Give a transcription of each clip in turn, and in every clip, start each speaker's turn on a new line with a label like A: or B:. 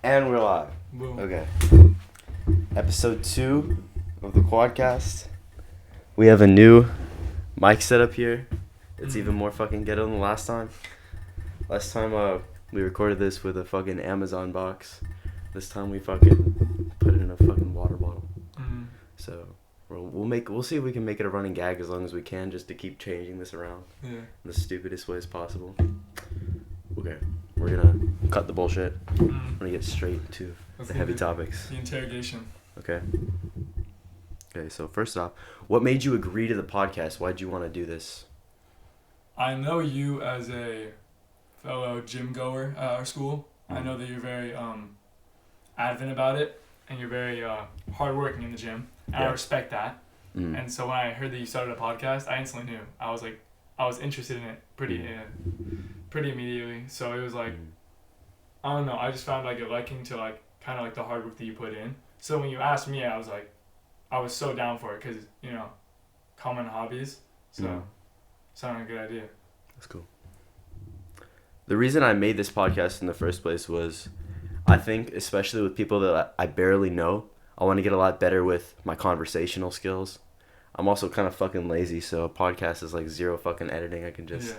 A: And we're live.
B: Boom.
A: Okay. Episode 2 of the Quadcast. We have a new mic setup here. It's even more fucking ghetto than the last time. Last time we recorded this with a fucking Amazon box. This time we fucking put it in a fucking water bottle. So we'll see if we can make it a running gag as long as we can, just to keep changing this around in the stupidest ways possible. Okay, we're gonna cut the bullshit. We're gonna get straight to the heavy topics.
B: The interrogation.
A: Okay, so first off, what made you agree to the podcast? Why'd you want to do this?
B: I know you as a fellow gym goer at our school. I know that you're very adamant about it, and you're very hardworking in the gym. And I respect that. And so when I heard that you started a podcast, I instantly knew. I was interested in it pretty immediately. So it was like, I don't know. I just found like a liking to like kind of like the hard work that you put in. So when you asked me, I was so down for it because common hobbies. So sounded a good idea.
A: That's cool. The reason I made this podcast in the first place was, I think, especially with people that I barely know, I want to get a lot better with my conversational skills. I'm also kind of fucking lazy, so a podcast is like zero fucking editing. I can just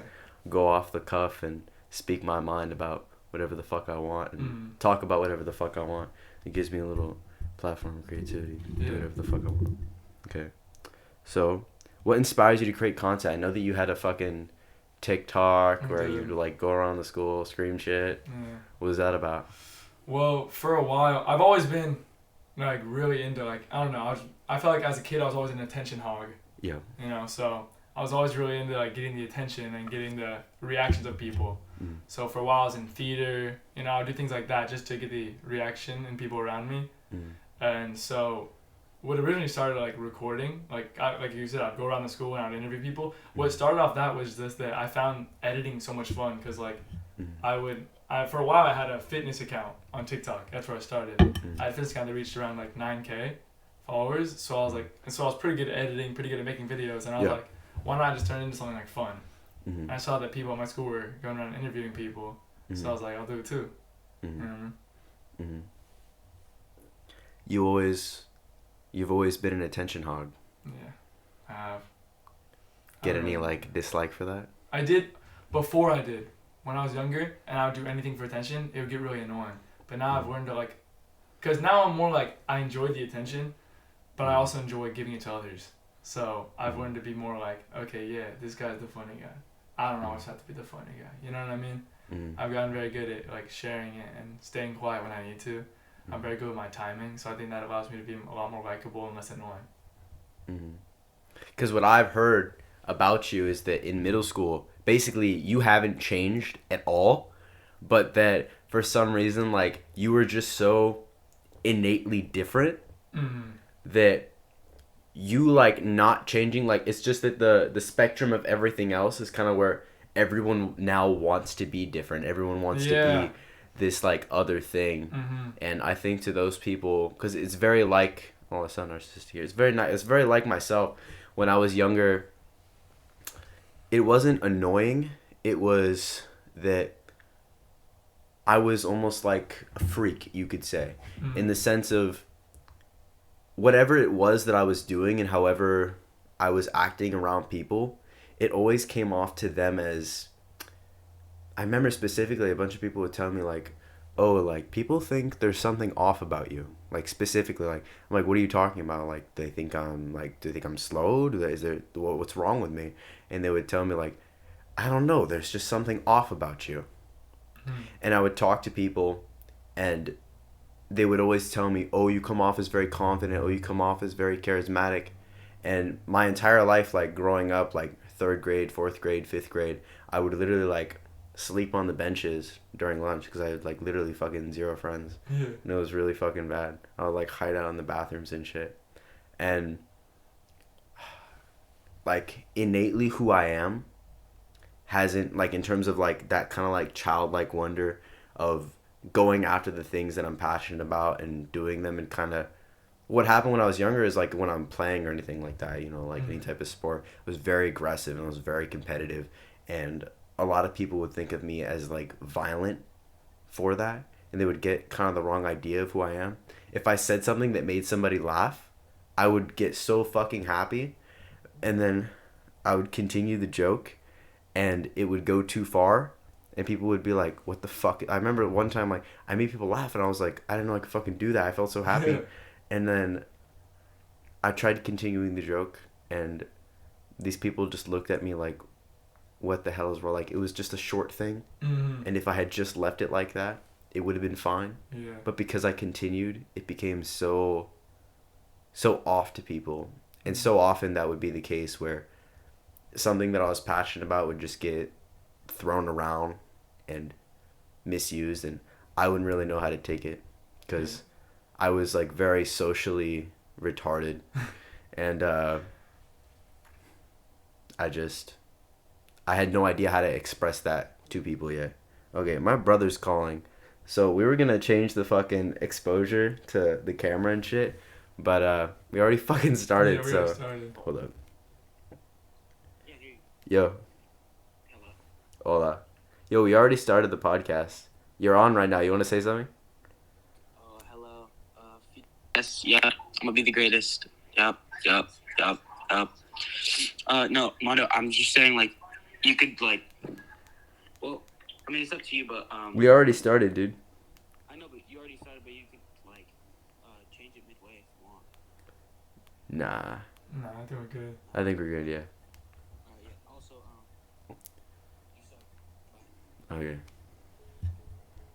A: go off the cuff and speak my mind about whatever the fuck I want and talk about whatever the fuck I want. It gives me a little platform of creativity to do whatever the fuck I want. Okay. So, what inspires you to create content? I know that you had a fucking TikTok where you'd like go around the school, scream shit. Yeah. What was that about?
B: Well, for a while, I've always been like really into like, I don't know, I felt like as a kid I was always an attention hog. Yeah. So I was always really into like getting the attention and getting the reactions of people. So for a while I was in theater, I would do things like that just to get the reaction in people around me. And so what originally started like recording, like you said, I'd go around the school and I'd interview people. What started off that was just that I found editing so much fun because like for a while I had a fitness account on TikTok. That's where I started. I had a fitness account that reached around like 9K followers. So I was pretty good at editing, pretty good at making videos, and I was like, why not just turn it into something like fun? And I saw that people at my school were going around interviewing people, so I was like, I'll do it too.
A: You've always been an attention hog.
B: Yeah, I have.
A: Get any like dislike for that?
B: I did before I did. When I was younger and I would do anything for attention, it would get really annoying. But now I've learned to like, because now I'm more like, I enjoy the attention, but I also enjoy giving it to others. So I've learned to be more like, okay, yeah, this guy's the funny guy. I don't always have to be the funny guy. You know what I mean? I've gotten very good at like sharing it and staying quiet when I need to. I'm very good with my timing, so I think that allows me to be a lot more likable and less annoying.
A: Because what I've heard about you is that in middle school, basically you haven't changed at all, but that for some reason like you were just so innately different that you like not changing, like it's just that the spectrum of everything else is kind of where everyone now wants to be different. Everyone wants to be this like other thing. And I think to those people, because it's very like, I sound narcissistic here, it's very nice, it's very like myself. When I was younger, it wasn't annoying, it was that I was almost like a freak, you could say, in the sense of whatever it was that I was doing and however I was acting around people, it always came off to them as, I remember specifically a bunch of people would tell me like, oh, like people think there's something off about you. Like specifically, like I'm like, what are you talking about? Like they think I'm like, do they think I'm slow? What's wrong with me? And they would tell me like, I don't know, there's just something off about you. And I would talk to people and they would always tell me, oh, you come off as very confident. Oh, you come off as very charismatic. And my entire life, like growing up, like 3rd grade, 4th grade, 5th grade, I would literally like sleep on the benches during lunch because I had like literally fucking zero friends. And it was really fucking bad. I would like hide out in the bathrooms and shit. And like innately who I am hasn't, like in terms of like that kind of like childlike wonder of going after the things that I'm passionate about and doing them, and kind of what happened when I was younger is like when I'm playing or anything like that, like any type of sport, it was very aggressive and it was very competitive, and a lot of people would think of me as like violent for that, and they would get kind of the wrong idea of who I am. If I said something that made somebody laugh, I would get so fucking happy, and then I would continue the joke, and it would go too far, and people would be like, what the fuck? I remember one time, like, I made people laugh, and I was like, I didn't know I could fucking do that. I felt so happy.
B: Yeah.
A: And then I tried continuing the joke, and these people just looked at me like, what the hell is wrong? Like, it was just a short thing, and if I had just left it like that, it would have been fine.
B: Yeah.
A: But because I continued, it became so off to people. And so often that would be the case where something that I was passionate about would just get thrown around and misused, and I wouldn't really know how to take it because I was like very socially retarded. And I had no idea how to express that to people yet. Okay, my brother's calling. So we were gonna change the fucking exposure to the camera and shit, but we already fucking started.
B: Yeah, we
A: so
B: already started.
A: Hold up.
C: Yeah, dude.
A: Yo.
C: Hello.
A: Hola. Yo, we already started the podcast. You're on right now. You want to say something?
C: Oh, hello. Yes, yeah. I'm gonna be the greatest. Yup. No, Mondo, I'm just saying, like, you could, like, well, I mean, it's up to you, but,
A: We already started, dude.
C: I know, but you already started, but you could, like, change it midway if you want.
A: Nah.
B: Nah, I think we're good.
A: I think we're good, yeah.
C: Alright, yeah. Also, you suck. Bye.
A: Okay.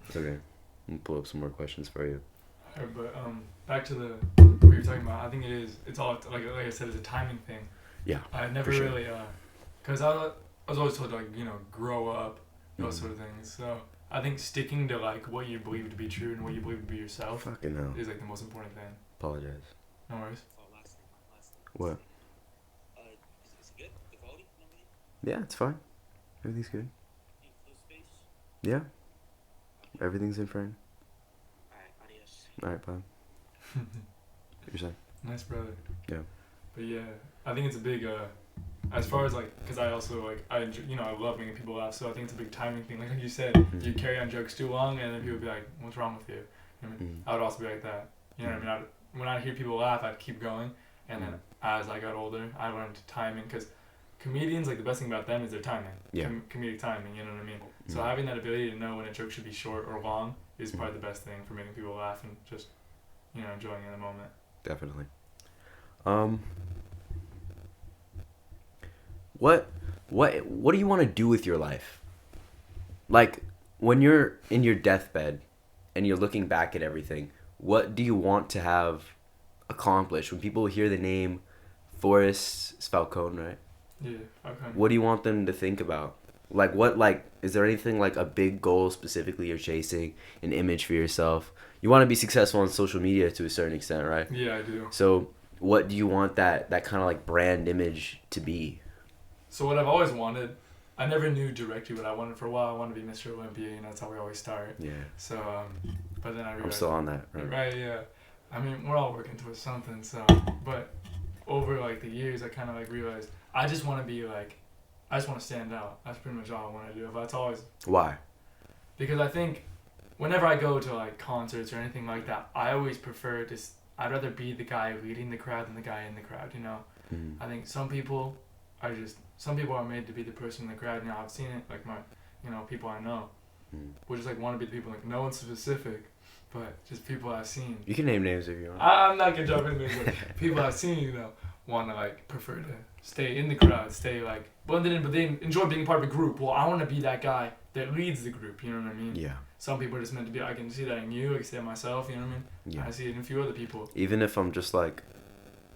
A: It's okay. I'm gonna pull up some more questions for you.
B: Alright, but back to what you were talking about. I think it's all like I said, it's a timing thing.
A: Yeah.
B: I never
A: sure.
B: really cause I was always told to, like, grow up, those sort of things. So I think sticking to like what you believe to be true and what you believe to be yourself
A: Fucking hell.
B: is like the most important thing.
A: Apologize.
B: No worries.
C: Oh, last thing.
A: What?
C: Is it good? The quality and everything?
A: Yeah, it's fine. Everything's good.
C: In close space?
A: Yeah. Everything's in frame.
C: Alright, adios.
A: Alright, bye. You're saying?
B: Nice brother.
A: Yeah.
B: But yeah, I think it's a big as far as like, cause I also like I enjoy, I love making people laugh, so I think it's a big timing thing. Like you said, you carry on jokes too long, and then people would be like, "What's wrong with you?" You know what I mean? I would also be like that. You know what I mean? When I hear people laugh, I'd keep going, and then as I got older, I learned timing, cause comedians, like, the best thing about them is their timing.
A: Yeah.
B: Comedic timing, you know what I mean? So having that ability to know when a joke should be short or long is probably the best thing for making people laugh and just, enjoying in the moment.
A: Definitely. What do you want to do with your life? Like, when you're in your deathbed and you're looking back at everything, what do you want to have accomplished? When people hear the name Forrest Falcone, right?
B: Yeah, Falcone.
A: What do you want them to think about? Like, is there anything, like, a big goal specifically you're chasing, an image for yourself? You want to be successful on social media to a certain extent, right?
B: Yeah, I do.
A: So what do you want that kind of, like, brand image to be?
B: So what I've always wanted, I never knew directly what I wanted for a while. I wanted to be Mr. Olympia, that's how we always start.
A: Yeah.
B: So, but then I realized...
A: I'm still on that, right?
B: Right, yeah. I mean, we're all working towards something, so... But over, like, the years, I kind of, like, realized I just want to be, like... I just want to stand out. That's pretty much all I want to do. That's always...
A: Why?
B: Because I think whenever I go to, like, concerts or anything like that, I always prefer to... I'd rather be the guy leading the crowd than the guy in the crowd, I think some people are made to be the person in the crowd. I've seen it, like, my, people I know will just, like, want to be the people, like, no one specific, but just people I've seen.
A: You can name names if you want.
B: I'm not going to jump into it, but people I've seen, want to, like, prefer to stay in the crowd, stay, like, blended in, but they enjoy being part of a group. Well, I want to be that guy that leads the group, you know what I mean?
A: Yeah.
B: Some people are just meant to be, I can see that in you, I can see that in myself, you know what I mean?
A: Yeah.
B: I see it in a few other people.
A: Even if I'm just, like,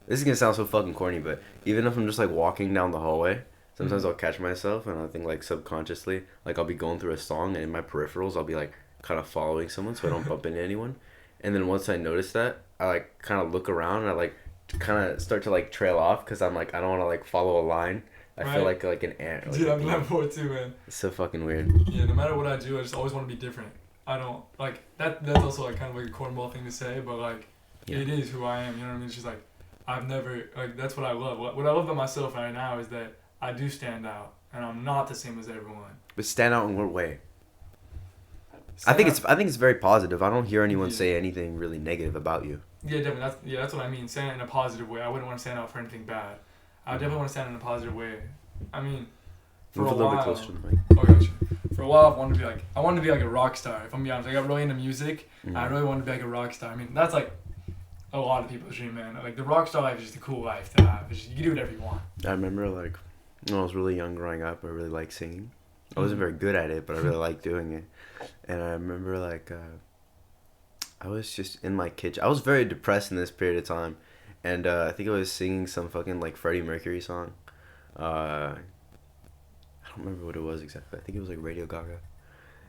A: this is going to sound so fucking corny, but even if I'm just, like, walking down the hallway, sometimes I'll catch myself, and I think, like, subconsciously, like, I'll be going through a song, and in my peripherals, I'll be, like, kind of following someone so I don't bump into anyone. And then once I notice that, I, like, kind of look around, and I, like, kind of start to, like, trail off, because I'm, like, I don't want to, like, follow a line. I feel like an ant. Like,
B: dude, I'm that boy too, man.
A: It's so fucking weird.
B: Yeah, no matter what I do, I just always want to be different. I don't, like, that's also, like, kind of like a cornball thing to say, but, like, it is who I am, you know what I mean? It's just, like, I've never, like, that's what I love. What I love about myself right now is that I do stand out, and I'm not the same as everyone.
A: But stand out in what way? I think it's very positive. I don't hear anyone say anything really negative about you.
B: Yeah, definitely. That's what I mean. Stand out in a positive way. I wouldn't want to stand out for anything bad. I definitely want to stand in a positive way. I mean, for a while. Oh, gotcha. For a while, I wanted to be like a rock star. If I'm being honest, I got really into music. Mm-hmm. I really wanted to be like a rock star. I mean, that's like a lot of people's dream, man. Like the rock star life is just a cool life to have. You can do whatever you want.
A: I remember like when I was really young growing up, I really liked singing. I wasn't very good at it, but I really liked doing it. And I remember like I was just in my kitchen. I was very depressed in this period of time, and I think I was singing some fucking like Freddie Mercury song. I don't remember what it was exactly. I think it was like Radio Gaga,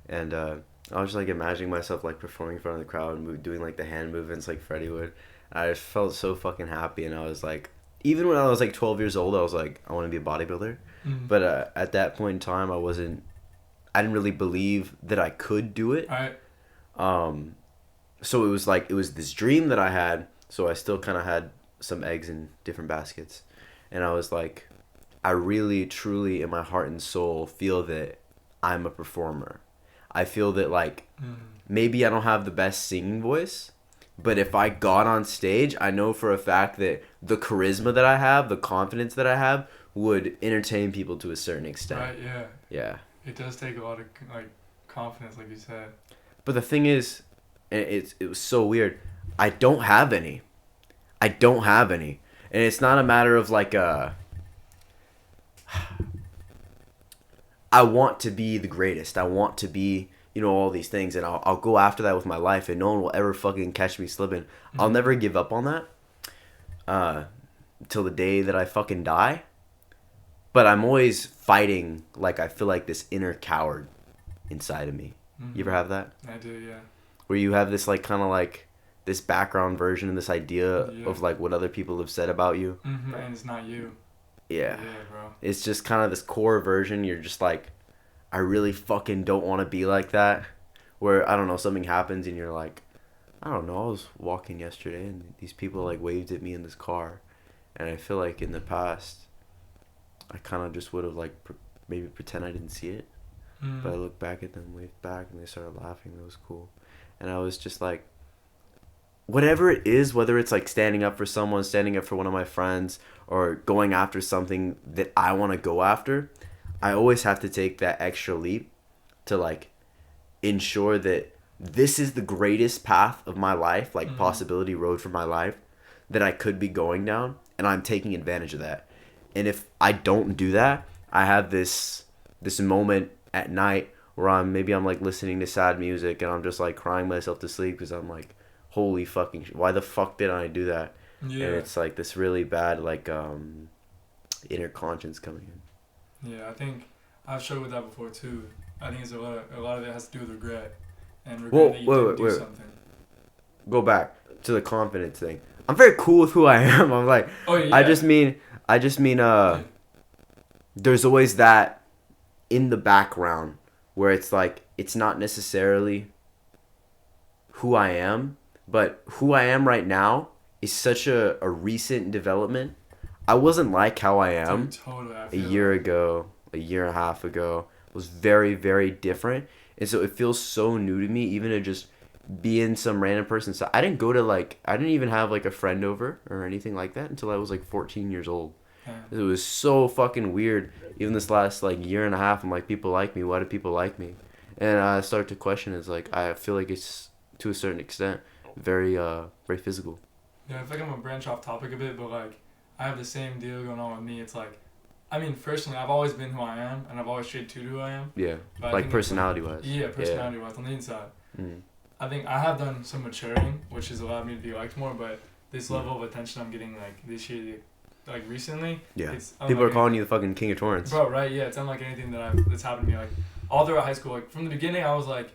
A: and I was just like imagining myself like performing in front of the crowd and doing like the hand movements like Freddie would. I just felt so fucking happy, and I was like, even when I was like 12 years old, I was like, I want to be a bodybuilder. Mm-hmm. But at that point in time, I didn't really believe that I could do it.
B: Right.
A: So it was this dream that I had. So I still kind of had some eggs in different baskets, and I was like, I really, truly, in my heart and soul, feel that I'm a performer. I feel that like maybe I don't have the best singing voice, but if I got on stage, I know for a fact that the charisma that I have, the confidence that I have, would entertain people to a certain extent.
B: Right, yeah.
A: Yeah.
B: It does take a lot of like confidence, like you said.
A: But the thing is, it was so weird. I don't have any. And it's not a matter of like I want to be the greatest. I want to be, all these things, and I'll go after that with my life, and no one will ever fucking catch me slipping. Mm-hmm. I'll never give up on that till the day that I fucking die. But I'm always fighting, like, I feel like this inner coward inside of me. Mm-hmm. You ever have that?
B: I do, yeah.
A: Where you have this, like, kind of, like, this background version of this idea of, like, what other people have said about you.
B: Mm-hmm. And it's not you.
A: Yeah.
B: Yeah, bro.
A: It's just kind of this core version. You're just like, I really fucking don't want to be like that. Where, I don't know, something happens and you're like, I don't know, I was walking yesterday and these people, like, waved at me in this car. And I feel like in the past, I kind of just would have, like, maybe pretend I didn't see it. Mm. But I looked back at them, waved back, and they started laughing. It was cool. And I was just like, whatever it is, whether it's, like, standing up for someone, standing up for one of my friends, or going after something that I want to go after, I always have to take that extra leap to, like, ensure that this is the greatest path of my life, like, possibility road for my life, that I could be going down, and I'm taking advantage of that. And if I don't do that, I have this moment at night where I'm like listening to sad music and I'm just like crying myself to sleep because I'm like, holy fucking why the fuck did I do that? Yeah. And it's like this really bad like inner conscience coming in.
B: Yeah, I think I've struggled with that before too. I think it's a lot of it has to do with regret and regret that you didn't do something.
A: Go back to the confidence thing. I'm very cool with who I am. I'm like, oh, yeah. I just mean there's always that in the background where it's like, it's not necessarily who I am, but who I am right now is such a recent development. I wasn't like how I am a year ago, a year and a half ago. It was very, very different. And so it feels so new to me, even to just be in some random person. So I didn't even have like a friend over or anything like that until I was like 14 years old. Yeah. It was so fucking weird. Even this last like year and a half, I'm like, people like me. Why do people like me? And I start to question. It's like I feel like it's to a certain extent very very physical.
B: Yeah, I feel like I'm gonna branch off topic a bit, but like I have the same deal going on with me. It's like, I mean, personally, I've always been who I am, and I've always stayed true to who I am.
A: Yeah, like personality wise.
B: Yeah, personality wise on the inside. Mm. I think I have done some maturing, which has allowed me to be liked more. But this level of attention I'm getting like this year, like recently,
A: people are calling you the fucking king of torrents.
B: Bro, right? Yeah, it's unlike anything that's happened to me. Like all throughout high school, like from the beginning, I was like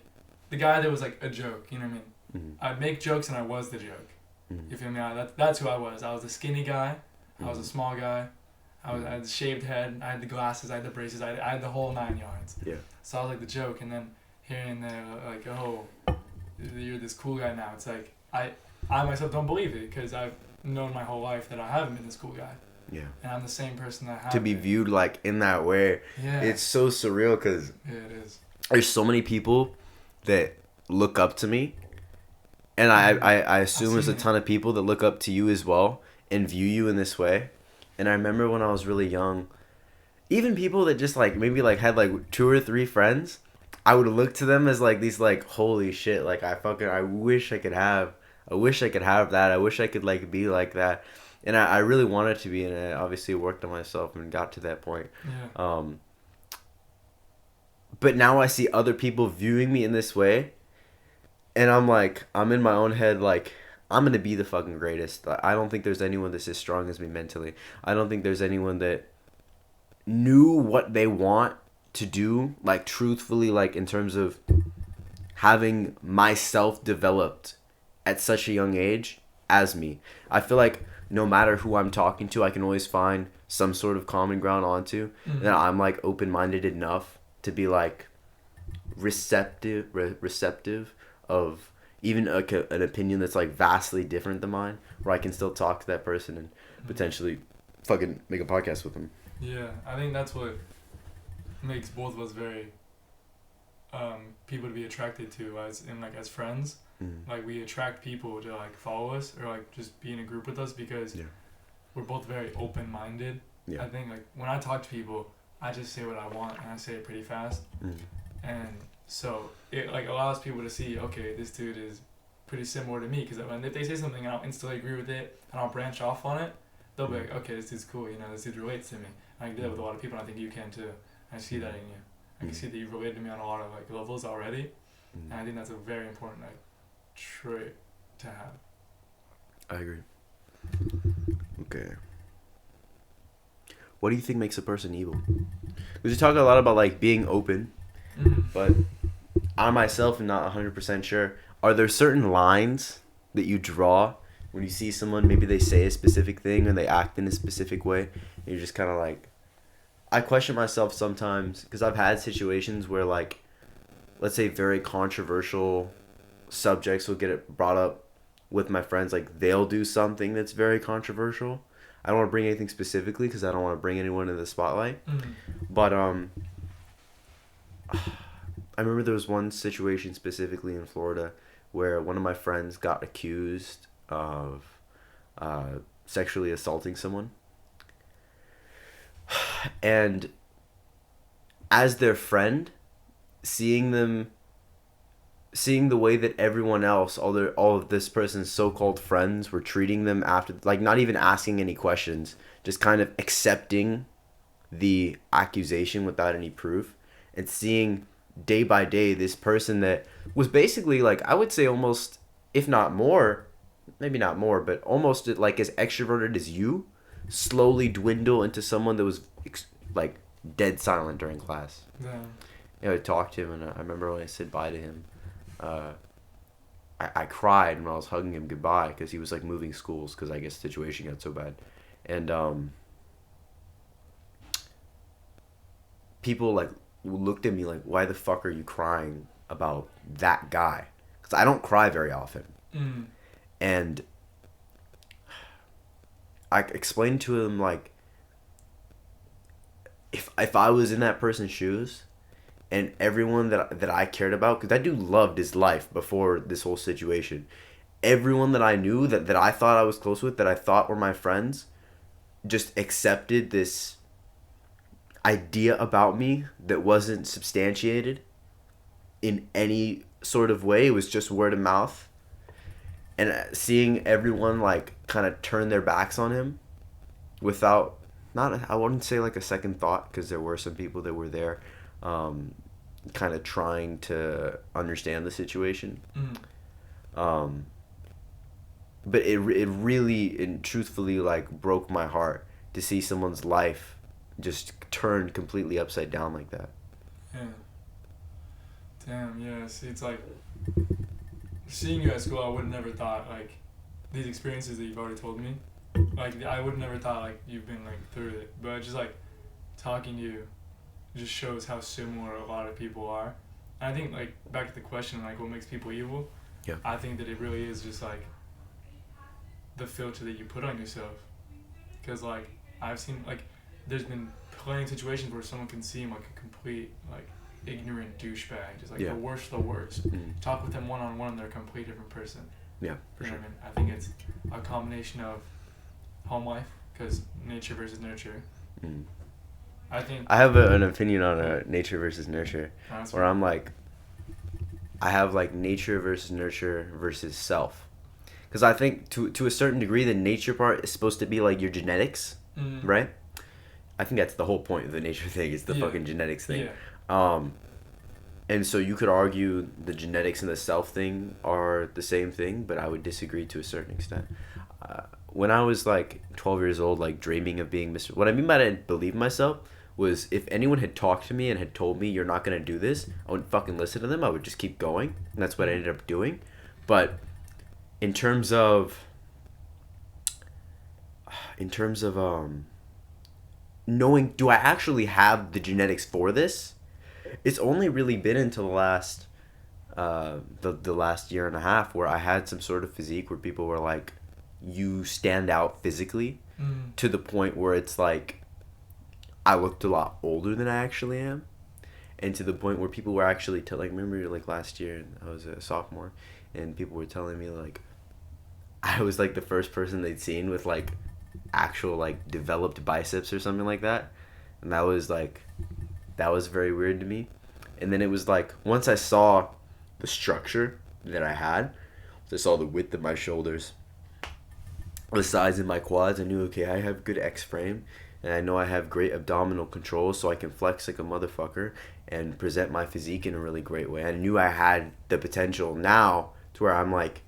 B: the guy that was like a joke. You know what I mean? Mm-hmm. I'd make jokes and I was the joke. Mm-hmm. You feel me? That's who I was. I was the skinny guy. I was a small guy. I had the shaved head. I had the glasses. I had the braces. I had the whole 9 yards. Yeah. So I was like the joke, and then here and there, like, oh, you're this cool guy now. It's like I myself don't believe it because I've known my whole life that I haven't been this cool guy. Yeah. And I'm the same person that I have.
A: To be viewed like in that way, it's so surreal because
B: it is.
A: There's so many people that look up to me, and I assume there's a ton of people that look up to you as well and view you in this way. And I remember when I was really young, even people that just like maybe like had like 2 or 3 friends, I would look to them as like these like holy shit, like I wish I could have that. I wish I could like be like that. And I really wanted to be, and I obviously worked on myself and got to that point.
B: Yeah.
A: But now I see other people viewing me in this way, and I'm like, I'm in my own head like, I'm gonna be the fucking greatest. I don't think there's anyone that's as strong as me mentally. I don't think there's anyone that knew what they want to do, like truthfully, like in terms of having myself developed at such a young age as me. I feel like no matter who I'm talking to, I can always find some sort of common ground onto.
B: Mm-hmm.
A: And I'm like open-minded enough to be like receptive of even an opinion that's like vastly different than mine, where I can still talk to that person and potentially fucking make a podcast with them.
B: Yeah, I think that's what makes both of us very people to be attracted to as friends. Like we attract people to like follow us or like just be in a group with us because we're both very open-minded. I think like when I talk to people, I just say what I want and I say it pretty fast. And so it like allows people to see, okay, this dude is pretty similar to me, because when if they say something and I'll instantly agree with it and I'll branch off on it, they'll be like, okay, this dude's cool, you know, this dude relates to me. And I can do that with a lot of people, and I think you can too. I see that in you. I can see that you've related to me on a lot of like levels already, and I think that's a very important like trait to have.
A: I agree. Okay. What do you think makes a person evil? Because you talk a lot about like being open, but I myself am not 100% sure. Are there certain lines that you draw when you see someone, maybe they say a specific thing or they act in a specific way, and you're just kind of like, I question myself sometimes because I've had situations where like, let's say very controversial subjects will get it brought up with my friends, like they'll do something that's very controversial. I don't want to bring anything specifically because I don't want to bring anyone in the spotlight. But I remember there was one situation specifically in Florida where one of my friends got accused of sexually assaulting someone. And as their friend, seeing the way that everyone else, all of this person's so-called friends were treating them after, like not even asking any questions, just kind of accepting the accusation without any proof, and seeing day by day this person that was basically like, I would say almost, if not more, maybe not more, but almost like as extroverted as you, slowly dwindle into someone that was like dead silent during class.
B: Yeah.
A: You know, I talked to him, and I remember when I said bye to him, I cried when I was hugging him goodbye because he was like moving schools because I guess the situation got so bad. And people like looked at me like, why the fuck are you crying about that guy? Because I don't cry very often. And I explained to him like, if I was in that person's shoes, and everyone that I cared about, because that dude loved his life before this whole situation, everyone that I knew that I thought I was close with, that I thought were my friends, just accepted this idea about me that wasn't substantiated in any sort of way. It was just word of mouth. And seeing everyone like kind of turn their backs on him without, I wouldn't say like a second thought, because there were some people that were there kind of trying to understand the situation. But it really and truthfully like broke my heart to see someone's life just turned completely upside down like that.
B: Yeah. Damn, yeah. See, it's like seeing you at school, I would have never thought like these experiences that you've already told me, like I would have never thought like you've been like through it, but just like talking to you just shows how similar a lot of people are. And I think like back to the question like what makes people evil, I think that it really is just like the filter that you put on yourself, because like I've seen like there's been plenty of situations where someone can seem like a complete like ignorant douchebag, just like the worst of the worst. Talk with them one-on-one, they're a completely different person.
A: Yeah, for sure.
B: I mean, I think it's a combination of home life, because nature versus nurture. I think
A: I have an opinion on nature versus nurture, where I'm like, I have like nature versus nurture versus self, because I think to a certain degree the nature part is supposed to be like your genetics, right? I think that's the whole point of the nature thing, is the fucking genetics thing. And so you could argue the genetics and the self thing are the same thing, but I would disagree to a certain extent. When I was like 12 years old, like dreaming of being Mr. What I mean by I didn't believe myself was if anyone had talked to me and had told me you're not going to do this, I wouldn't fucking listen to them. I would just keep going. And that's what I ended up doing. But in terms of knowing, do I actually have the genetics for this? It's only really been until the last the last year and a half where I had some sort of physique where people were like, you stand out physically, to the point where it's like I looked a lot older than I actually am, and to the point where people were actually remember like last year, I was a sophomore, and people were telling me like I was like the first person they'd seen with like actual like developed biceps or something like that, and that was very weird to me. And then it was like once I saw the structure that I had, I saw the width of my shoulders, the size of my quads, I knew, okay, I have good X frame, and I know I have great abdominal control, so I can flex like a motherfucker and present my physique in a really great way. I knew I had the potential now to where I'm like,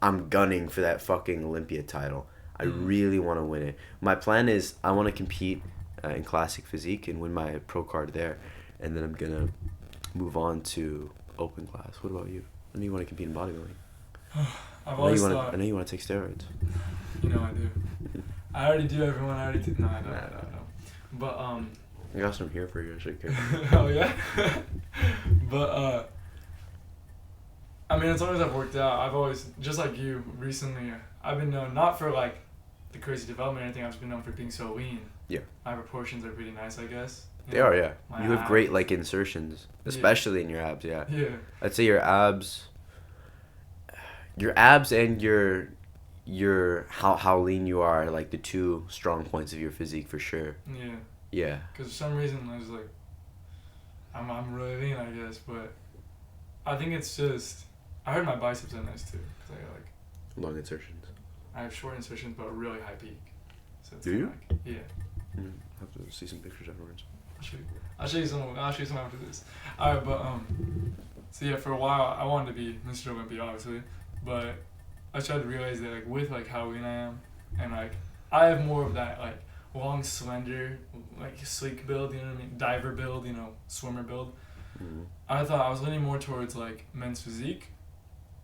A: I'm gunning for that fucking Olympia title. I really want to win it. My plan is I want to compete in classic physique and win my pro card there, and then I'm gonna move on to open class. What about you? I know you want to compete in bodybuilding. I know you want to take steroids.
B: You know I do. I already do, everyone. I already do. No, I don't. But
A: I got some here for you. I should care.
B: Oh yeah. But I mean, as long as I've worked out, I've always, just like you, recently, I've been known not for like the crazy development or anything. I've just been known for being so lean. Yeah. My proportions are pretty nice, I guess.
A: They are, yeah. You have great like insertions, especially in your abs. Yeah. Yeah. I'd say your abs and your how lean you are, like the two strong points of your physique for sure. Yeah. Yeah.
B: Because for some reason I was like, I'm really lean, I guess, but I think it's just, I heard my biceps are nice too, because I got like
A: long insertions.
B: I have short insertions, but a really high peak. So it's
A: do you?
B: Like, yeah.
A: I have to see some pictures afterwards.
B: I'll show you some after this. Alright, but so yeah, for a while I wanted to be Mr. Olympia, obviously, but I started to realize that like with like how lean I am, and like I have more of that like long, slender, like sleek build, you know what I mean, diver build, you know, swimmer build. I thought I was leaning more towards like men's physique,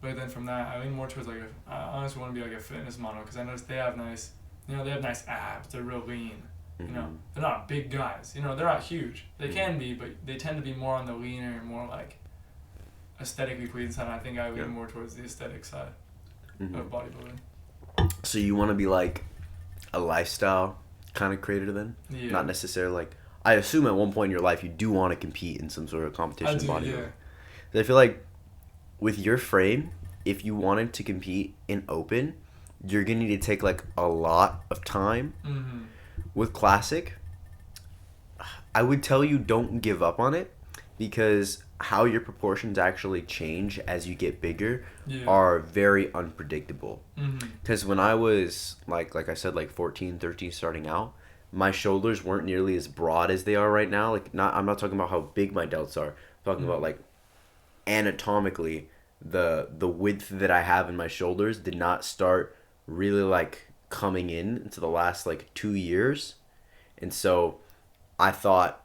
B: but then from that I lean more towards like I honestly want to be like a fitness model, because I noticed they have nice abs, they're real lean. You know, they're not big guys. You know, they're not huge. They can be, but they tend to be more on the leaner, more like aesthetically pleasing side. I think I lean more towards the aesthetic side of bodybuilding.
A: So you want to be like a lifestyle kind of creator then?
B: Yeah.
A: Not necessarily like, I assume at one point in your life you do want to compete in some sort of competition in bodybuilding. Yeah. I feel like with your frame, if you wanted to compete in open, you're going to need to take like a lot of time. With classic, I would tell you don't give up on it, because how your proportions actually change as you get bigger are very unpredictable. Because when I was like I said, like 14, 13 starting out, my shoulders weren't nearly as broad as they are right now. Like I'm not talking about how big my delts are. I'm talking about like anatomically, the width that I have in my shoulders did not start really like coming in into the last like 2 years. And so I thought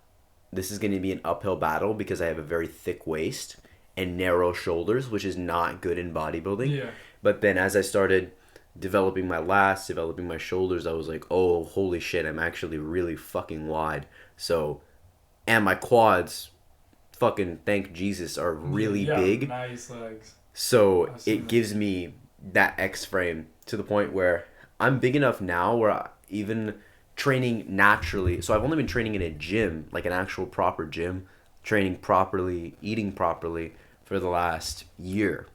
A: this is going to be an uphill battle, because I have a very thick waist and narrow shoulders, which is not good in bodybuilding. But then as I started developing my lats, developing my shoulders, I was like, oh holy shit, I'm actually really fucking wide. So, and my quads, fucking thank Jesus, are really big.
B: Nice legs.
A: So it gives me that X frame to the point where I'm big enough now where even training naturally, so I've only been training in a gym, like an actual proper gym, training properly, eating properly for the last year.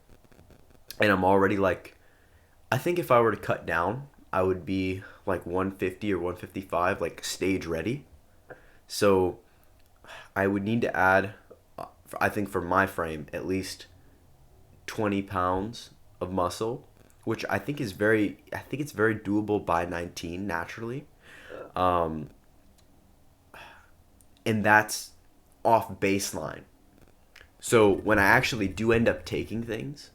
A: And I'm already like, I think if I were to cut down, I would be like 150 or 155, like stage ready. So I would need to add, I think for my frame, at least 20 pounds of muscle, which I think it's very doable by 19 naturally. And that's off baseline. So when I actually do end up taking things,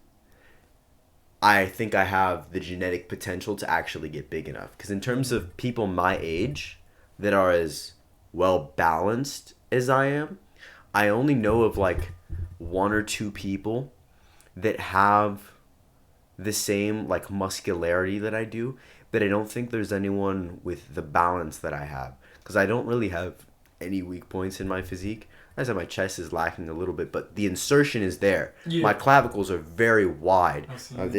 A: I think I have the genetic potential to actually get big enough. Because in terms of people my age that are as well balanced as I am, I only know of like one or two people that have the same like muscularity that I do, but I don't think there's anyone with the balance that I have. Because I don't really have any weak points in my physique. I said my chest is lacking a little bit, but the insertion is there. Yeah. My clavicles are very wide.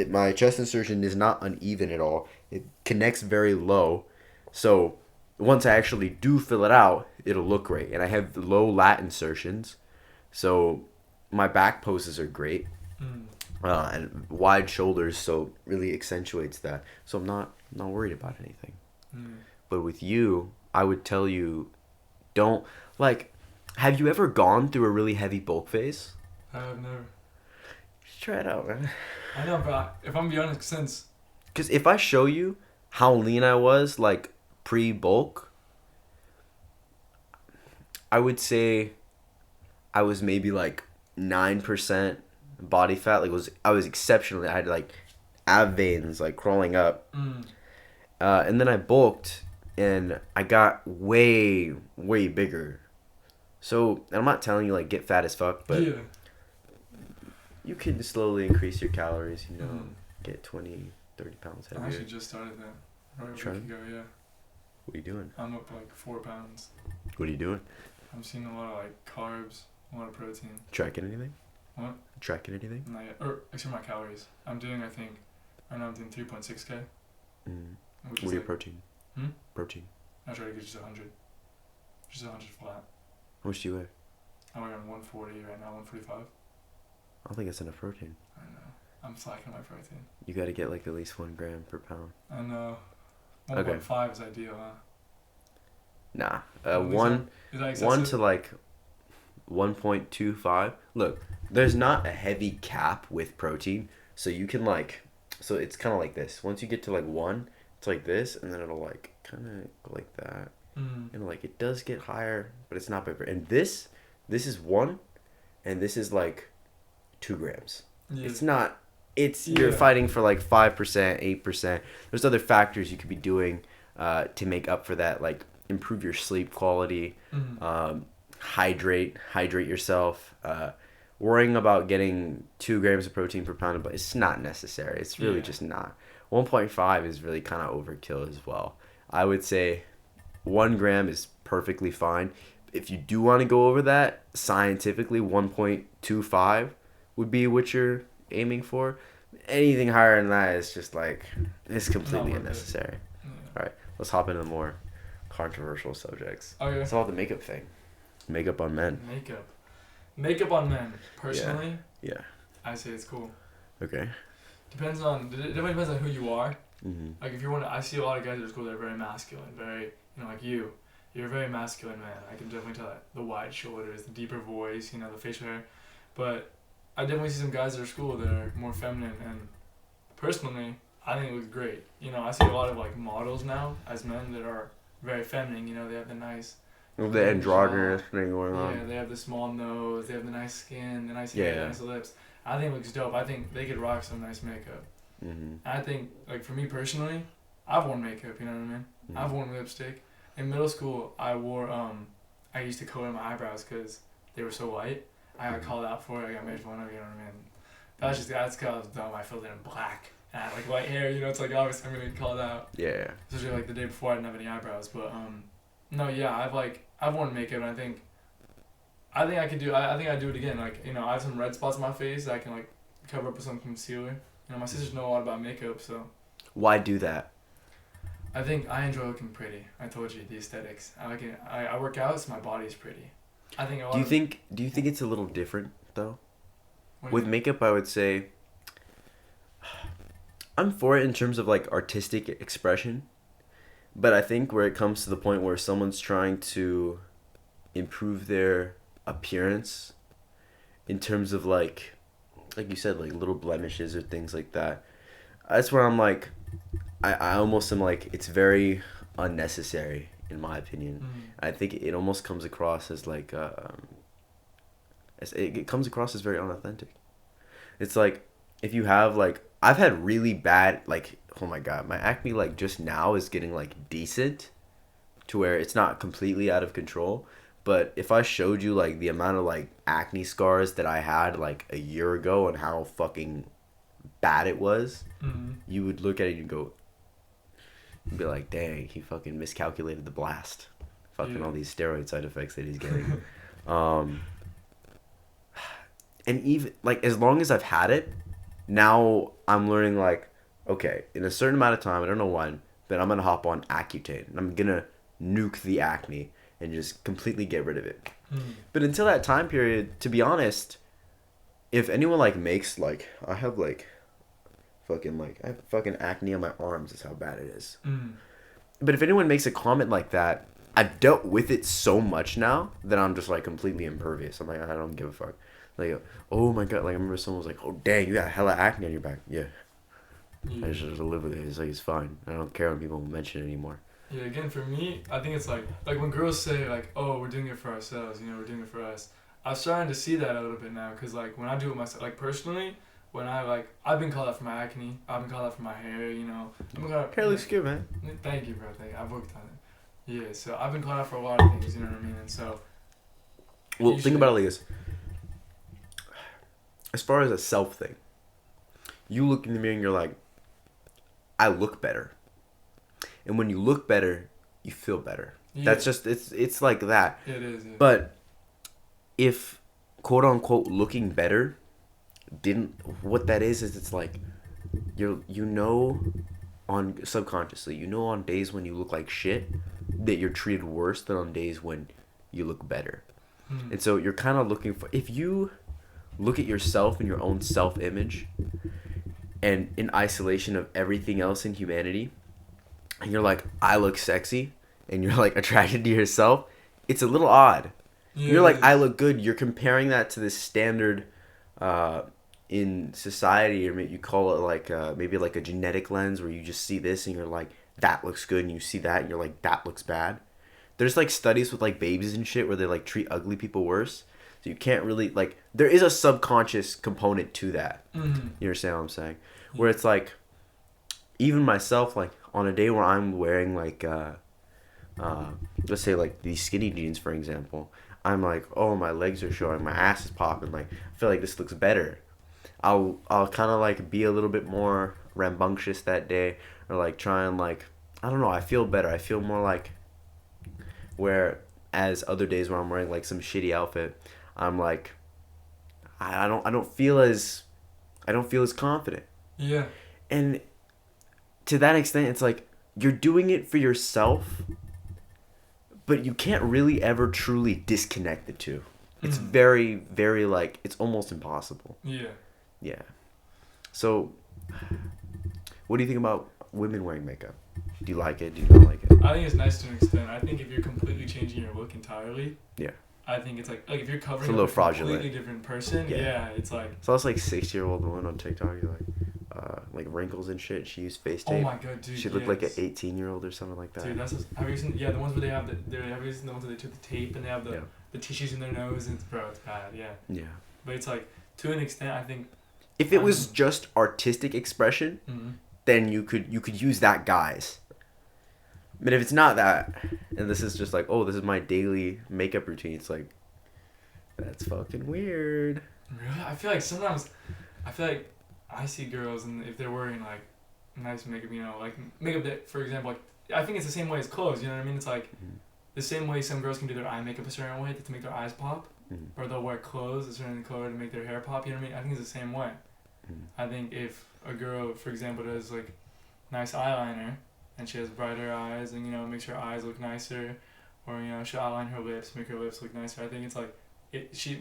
A: My chest insertion is not uneven at all. It connects very low. So once I actually do fill it out, it'll look great. And I have low lat insertions. So my back poses are great. And wide shoulders, so really accentuates that. So I'm not worried about anything. But with you, I would tell you, don't, like... Have you ever gone through a really heavy bulk phase?
B: I've never.
A: Just try it out, man.
B: I know, but if I'm being honest, since...
A: Because if I show you how lean I was, like, pre-bulk, I would say I was maybe, like, 9% body fat. Like, I was exceptionally... I had, like, ab veins, like, crawling up. And then I bulked, and I got way, way bigger. So, I'm not telling you, like, get fat as fuck, but you can slowly increase your calories, you know, get 20, 30 pounds heavier.
B: I actually just started that right a week ago, yeah.
A: What are you doing?
B: I'm up, like, 4 pounds.
A: What are you doing?
B: I'm seeing a lot of, like, carbs, a lot of protein.
A: Tracking anything?
B: What?
A: Tracking anything?
B: Not yet. Or, except my calories. I'm doing, I think, right now I'm doing 3.6K.
A: What are your protein? Protein.
B: I try to get just 100. Just 100 flat.
A: How much do you weigh?
B: I'm weighing 140 right now, 145.
A: I don't think that's enough protein.
B: I know. I'm slacking my protein.
A: You gotta get like at least 1 gram per pound.
B: I know. 1.5 is ideal, huh?
A: Nah. One to like 1.25. Look, there's not a heavy cap with protein, so you can like, so it's kind of like this. Once you get to like 1, it's like this, and then it'll like kind of go like that. And like it does get higher, but it's not bigger. And this is 1, and this is like 2 grams. Yeah. It's not. You're fighting for like 5%, 8%. There's other factors you could be doing to make up for that, like improve your sleep quality, hydrate yourself. Worrying about getting 2 grams of protein per pound, but it's not necessary. It's really just not. 1.5 is really kind of overkill as well. I would say 1 gram is perfectly fine. If you do want to go over that, scientifically 1.25 would be what you're aiming for. Anything higher than that is just like, it's completely unnecessary. All right, let's hop into the more controversial subjects.
B: Okay.
A: It's all the makeup thing. Makeup on men.
B: Makeup on men. Personally,
A: yeah.
B: I say it's cool.
A: Okay.
B: It depends on who you are. Like if you want to, I see a lot of guys at school that are very masculine, very, like you. You're a very masculine man. I can definitely tell that. The wide shoulders, the deeper voice, the facial hair. But I definitely see some guys at our school that are more feminine, and personally, I think it looks great. I see a lot of like models now as men that are very feminine. They have the nice.
A: The androgynous thing going on.
B: Yeah, they have the small nose, they have the nice skin, the nice hair, the nice lips. I think it looks dope. I think they could rock some nice makeup. I think, like for me personally, I've worn makeup. You know what I mean? I've worn lipstick. In middle school, I wore I used to color my eyebrows because they were so white. I got called out for it. I got made fun of. You know what I mean? That's because I was dumb. I filled it in black. And I had like white hair. It's like obviously I'm gonna get called out. Yeah. Especially like the day before I didn't have any eyebrows. But no, yeah, I've worn makeup, and I think I could do. I think I'd do it again. Like I have some red spots on my face that I can like cover up with some concealer. My sisters know a lot about makeup, so.
A: Why do that?
B: I think I enjoy looking pretty. I told you the aesthetics. I like it. I work out, so my body's pretty. I think.
A: Do you think it's a little different though? With makeup, I would say I'm for it in terms of like artistic expression, but I think where it comes to the point where someone's trying to improve their appearance in terms of like you said, like little blemishes or things like that, that's where I'm like, I almost am like, it's very unnecessary in my opinion. I think it almost comes across as like it comes across as very unauthentic. It's like, if you have like, I've had really bad, like, oh my god, my acne like just now is getting like decent to where it's not completely out of control. But if I showed you like the amount of like acne scars that I had like a year ago and how fucking bad it was, you would look at it and go, you'd be like, dang, he fucking miscalculated the blast. Fucking all these steroid side effects that he's getting. And even like, as long as I've had it, now I'm learning like, okay, in a certain amount of time, I don't know when, but I'm gonna hop on Accutane and I'm gonna nuke the acne and just completely get rid of it. But until that time period, to be honest, if anyone like makes like, I have fucking acne on my arms, is how bad it is. But if anyone makes a comment like that, I've dealt with it so much now that I'm just like completely impervious. I'm like, I don't give a fuck. Like, oh my god, like I remember someone was like, oh dang, you got hella acne on your back. Yeah. I just have to live with it. It's like, it's fine. I don't care when people mention it anymore.
B: Yeah, again, for me, I think it's like when girls say like, oh, we're doing it for ourselves, we're doing it for us. I'm starting to see that a little bit now, because like when I do it myself, like personally, when I've been called out for my acne, I've been called out for my hair,
A: Hair looks good, man.
B: Thank you, bro. I've worked on it. Yeah, so I've been called out for a lot of things, you know what I mean? And so.
A: Well, think about it like this. As far as a self thing, you look in the mirror and you're like, I look better. And when you look better, you feel better. Yeah. That's just, it's like that.
B: It is. Yeah.
A: But if, quote unquote, looking better what that is it's like, on subconsciously, on days when you look like shit, that you're treated worse than on days when you look better. And so you're kind of looking for, if you look at yourself and your own self-image and in isolation of everything else in humanity, and you're like, I look sexy, and you're like attracted to yourself, it's a little odd. Yeah. You're like, I look good. You're comparing that to this standard in society, or you call it like maybe like a genetic lens, where you just see this and you're like, that looks good, and you see that and you're like, that looks bad. There's like studies with like babies and shit where they like treat ugly people worse. So you can't really like, there is a subconscious component to that. You understand what I'm saying? Where it's like, even myself, like on a day where I'm wearing like let's say like these skinny jeans, for example, I'm like, oh, my legs are showing, my ass is popping, like I feel like this looks better. I'll kind of like be a little bit more rambunctious that day, or like try and like, I don't know, I feel better. I feel more like, where as other days where I'm wearing like some shitty outfit, I'm like, I don't feel as confident. Yeah. And to that extent, it's like, you're doing it for yourself, but you can't really ever truly disconnect the two. It's very, very like, it's almost impossible. Yeah. Yeah. So, what do you think about women wearing makeup? Do you like it? Do you not like it?
B: I think it's nice to an extent. I think if you're completely changing your look entirely, yeah, I think it's like if you're covering up a completely different person, it's like.
A: So I was like 6-year-old woman on TikTok, like wrinkles and shit. She used face tape.
B: Oh my god, dude!
A: She looked like an 18-year-old or something like that.
B: Dude, have you seen? Yeah, the ones where they have have you seen the ones where they took the tape and they have the tissues in their nose, and it's bad. Yeah. Yeah. But it's like, to an extent, I think.
A: If it was just artistic expression, then you could use that guise. But if it's not that, and this is just like, oh, this is my daily makeup routine, it's like, that's fucking weird.
B: Really? I feel like sometimes, I see girls, and if they're wearing like nice makeup, like makeup that, for example, like, I think it's the same way as clothes, you know what I mean? It's like the same way some girls can do their eye makeup a certain way to make their eyes pop, or they'll wear clothes a certain color to make their hair pop, you know what I mean? I think it's the same way. I think if a girl, for example, does like nice eyeliner, and she has brighter eyes, and makes her eyes look nicer, or she'll outline her lips, make her lips look nicer. I think it's like she's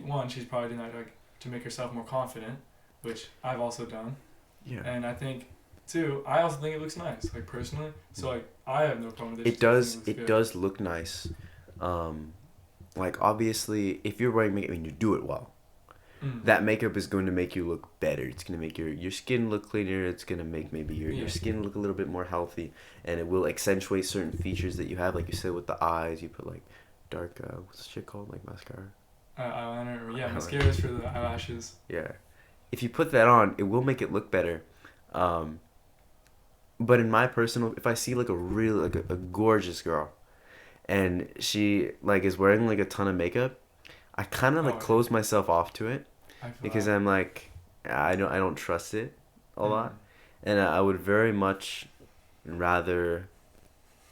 B: probably doing that like to make herself more confident, which I've also done.
A: Yeah.
B: And I think, too, I also think it looks nice, like personally. So like I have no problem with it.
A: It does look nice. Like obviously, if you're wearing makeup and you do it well, that makeup is going to make you look better. It's going to make your skin look cleaner. It's going to make maybe your skin look a little bit more healthy, and it will accentuate certain features that you have. Like you said with the eyes, you put like dark what's the shit called, like mascara,
B: eyeliner. Yeah, mascaras for the eyelashes.
A: Yeah, if you put that on, it will make it look better. But in my personal, if I see like a gorgeous girl, and she like is wearing like a ton of makeup, I kind of like close myself off to it because I'm like, I don't trust it a lot, and I would very much rather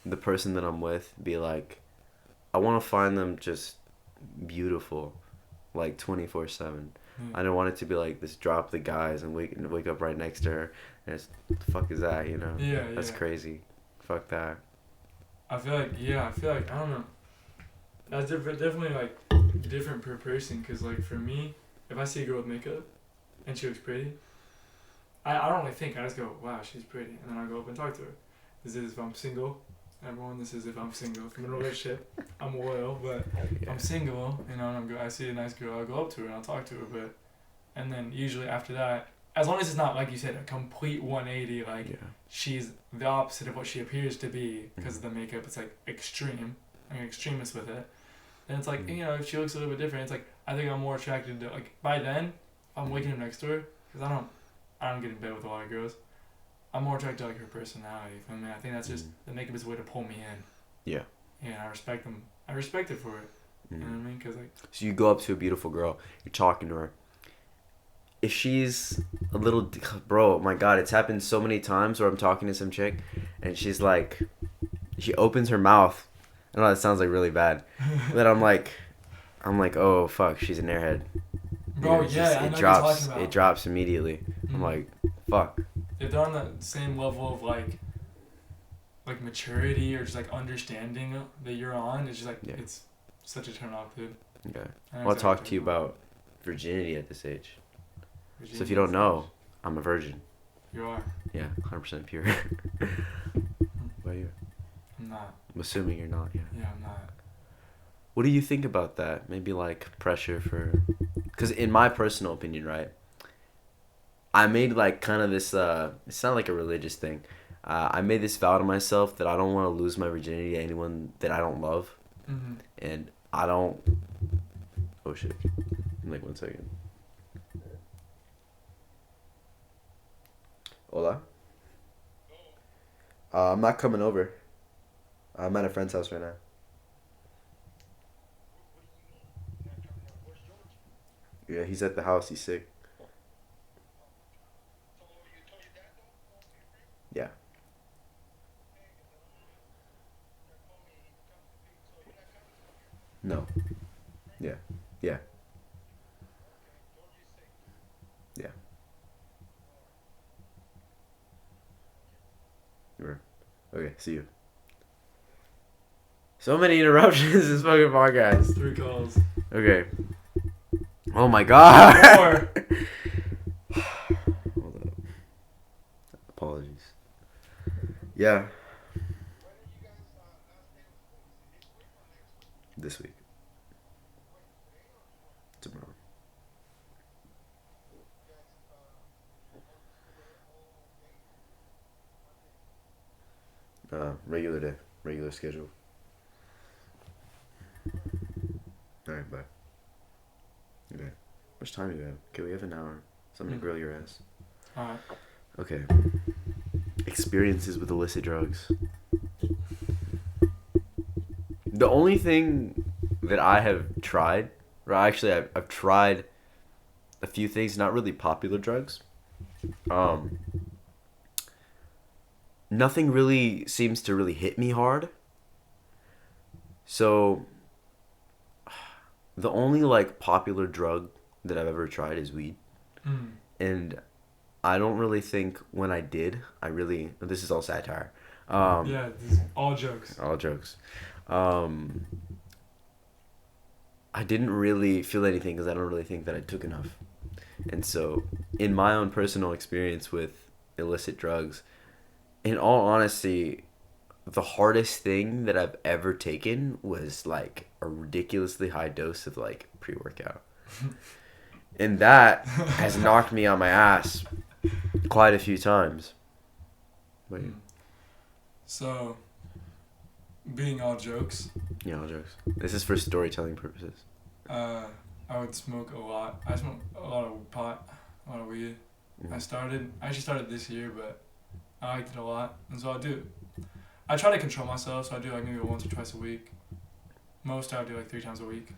A: the person that I'm with be like, I want to find them just beautiful, like 24/7. I don't want it to be like this drop the guys and wake up right next to her and it's, what the fuck is that,
B: Yeah.
A: That's crazy. Fuck that.
B: I feel like I don't know. That's definitely like different per person, because like for me, if I see a girl with makeup and she looks pretty, I don't really think. I just go, wow, she's pretty, and then I go up and talk to her. This is if I'm single. Everyone, this is if I'm single. If I'm in a relationship, I'm loyal, but I'm single, and I see a nice girl, I'll go up to her and I'll talk to her, and then usually after that, as long as it's not, like you said, a complete 180, like she's the opposite of what she appears to be because of the makeup, it's like extreme, I'm an extremist with it, then it's like, if she looks a little bit different, it's like, I think I'm more attracted to, like, by then, if I'm waking up next to her, because I don't get in bed with a lot of girls, I'm more attracted to like her personality. I mean, I think that's just the makeup is a way to pull me in. Yeah. Yeah, I respect them. I respect it for it. You know what I mean? Cause like.
A: So you go up to a beautiful girl, you're talking to her. If she's a little, bro, my God, it's happened so many times where I'm talking to some chick, and she's like, she opens her mouth. I know that sounds like really bad, but I'm like, oh fuck, she's an airhead.
B: Bro, I know what you're talking about.
A: It drops immediately. I'm like, fuck.
B: If they're on the same level of like maturity or just like understanding that you're on, it's just like it's such a turn off, dude.
A: Okay. I'll talk to you about virginity at this age. So if you don't know, I'm a virgin.
B: You are.
A: Yeah, 100% pure. What about you?
B: I'm not.
A: I'm assuming you're not. Yeah.
B: Yeah, I'm not.
A: What do you think about that? Maybe like pressure for, because in my personal opinion, right? I made like kind of this, it's not like a religious thing. I made this vow to myself that I don't want to lose my virginity to anyone that I don't love.
B: Mm-hmm.
A: And I don't, oh shit. Like 1 second. Hola? I'm not coming over. I'm at a friend's house right now. Yeah, he's at the house. He's sick. Yeah. No. Yeah. Yeah. Yeah. Okay, see you. So many interruptions in this fucking podcast.
B: 3 calls.
A: Okay. Oh my God.
B: 4.
A: Hold up. Apologies. Yeah. This week. Tomorrow. Regular day. Regular schedule. Alright, bye. Okay. How much time do we have? Okay, we have an hour. So I'm gonna grill your ass.
B: Alright.
A: Okay. Experiences with illicit drugs. The only thing that I have tried, or actually I've tried a few things, not really popular drugs. Nothing really seems to really hit me hard. So the only like popular drug that I've ever tried is weed. And I don't really think when I did, this is all satire.
B: Yeah, this is all jokes.
A: All jokes. I didn't really feel anything because I don't really think that I took enough. And so, in my own personal experience with illicit drugs, in all honesty, the hardest thing that I've ever taken was like a ridiculously high dose of like pre-workout. And that has knocked me on my ass quite a few times. Wait.
B: So, being all jokes.
A: Yeah, all jokes. This is for storytelling purposes.
B: I would smoke a lot. I smoke a lot of pot, a lot of weed. I actually started this year, but I liked it a lot, and so I try to control myself, so I do like maybe once or twice a week. Most I would do like 3 times a week.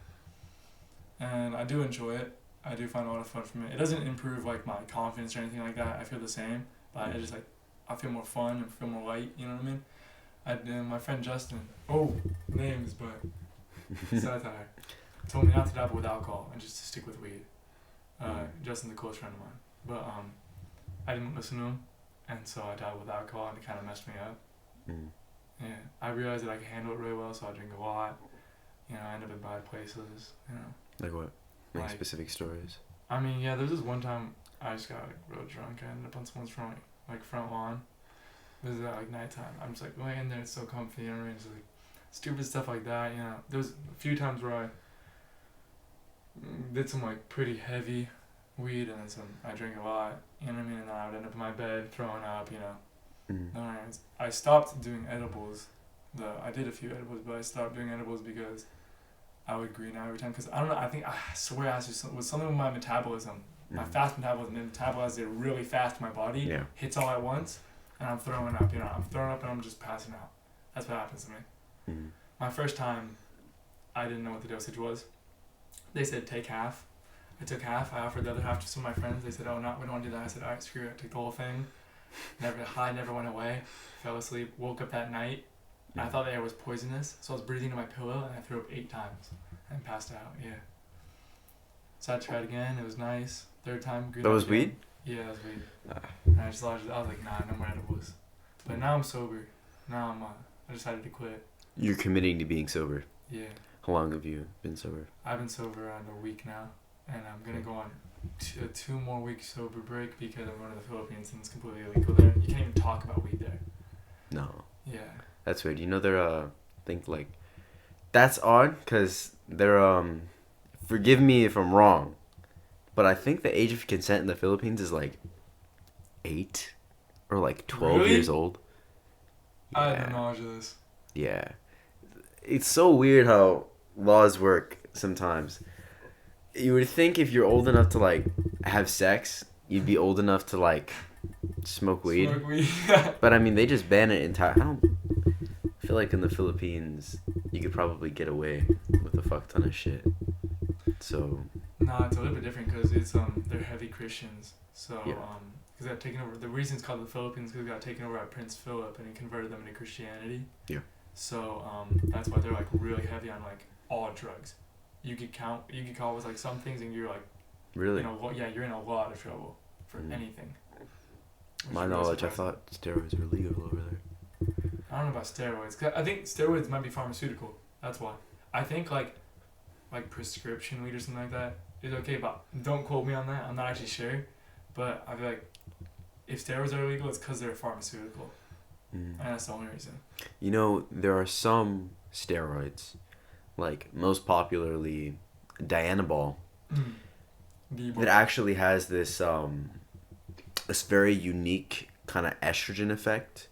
B: And I do enjoy it. I do find a lot of fun from it. It doesn't improve like my confidence or anything like that. I feel the same, but I just like, I feel more fun and feel more light, you know what I mean? My friend Justin, names, but satire, told me not to dabble with alcohol and just to stick with weed. Justin's a close friend of mine. But I didn't listen to him, and so I dabbled with alcohol and it kind of messed me up. Yeah, I realized that I could handle it really well, so I drink a lot. You know, I end up in bad places, you know.
A: Like what? Like specific stories?
B: I mean, yeah, there's this one time I just got like real drunk. I ended up on someone's front lawn. This is at like nighttime. I'm just like laying there, it's so comfy, you know what I mean? Just like stupid stuff like that, you know. There was a few times where I did some like pretty heavy weed, and then I drank a lot, you know what I mean? And then I would end up in my bed throwing up, you know. I stopped doing edibles. I did a few edibles, but I stopped doing edibles because I would green out every time. Because I don't know, I swear it was something with my metabolism. My fast metabolism. It metabolizes it really fast in my body. Yeah. Hits all at once, and I'm throwing up. You know, I'm throwing up and I'm just passing out. That's what happens to me. My first time, I didn't know what the dosage was. They said take half. I took half. I offered the other half to some of my friends. They said, oh, no, we don't want to do that. I said, all right, screw it. I took the whole thing. Never went away. Fell asleep. Woke up that night. I thought the air was poisonous, so I was breathing into my pillow, and I threw up 8 times and passed out. Yeah. So I tried again. It was nice. Third time.
A: That was weed?
B: Yeah, that was weed. And I was like, nah, no more edibles. But now I'm sober. Now I decided to quit.
A: You're committing to being sober.
B: Yeah.
A: How long have you been sober?
B: I've been sober around a week now, and I'm gonna go on a 2 more week sober break because I'm going to the Philippines and it's completely illegal there. You can't even talk about weed there.
A: No.
B: Yeah.
A: That's weird. You know, they're think like that's odd because they're forgive me if I'm wrong, but I think the age of consent in the Philippines is like 8 or like 12
B: really?
A: years old.
B: Yeah. I had no knowledge of this.
A: Yeah. It's so weird how laws work sometimes. You would think if you're old enough to like have sex, you'd be old enough to like smoke weed. But I mean, they just ban it entirely. I feel like in the Philippines, you could probably get away with a fuck ton of shit. So.
B: Nah, it's a little bit different because it's they're heavy Christians. So
A: yeah.
B: Because they got taken over. The reason it's called the Philippines because it got taken over by Prince Philip and he converted them into Christianity. Yeah. So that's why they're like really heavy on like all drugs. You get caught with like some things and you're like.
A: Really?
B: You know, yeah, you're in a lot of trouble for anything.
A: My knowledge, I thought steroids were legal over there.
B: I don't know about steroids. 'Cause I think steroids might be pharmaceutical. That's why. I think like prescription weed or something like that is okay, but don't quote me on that. I'm not actually sure. But I feel like if steroids are illegal, it's because they're pharmaceutical. And that's the only reason.
A: You know, there are some steroids, like most popularly Dianabol, that actually has this very unique kind of estrogen effect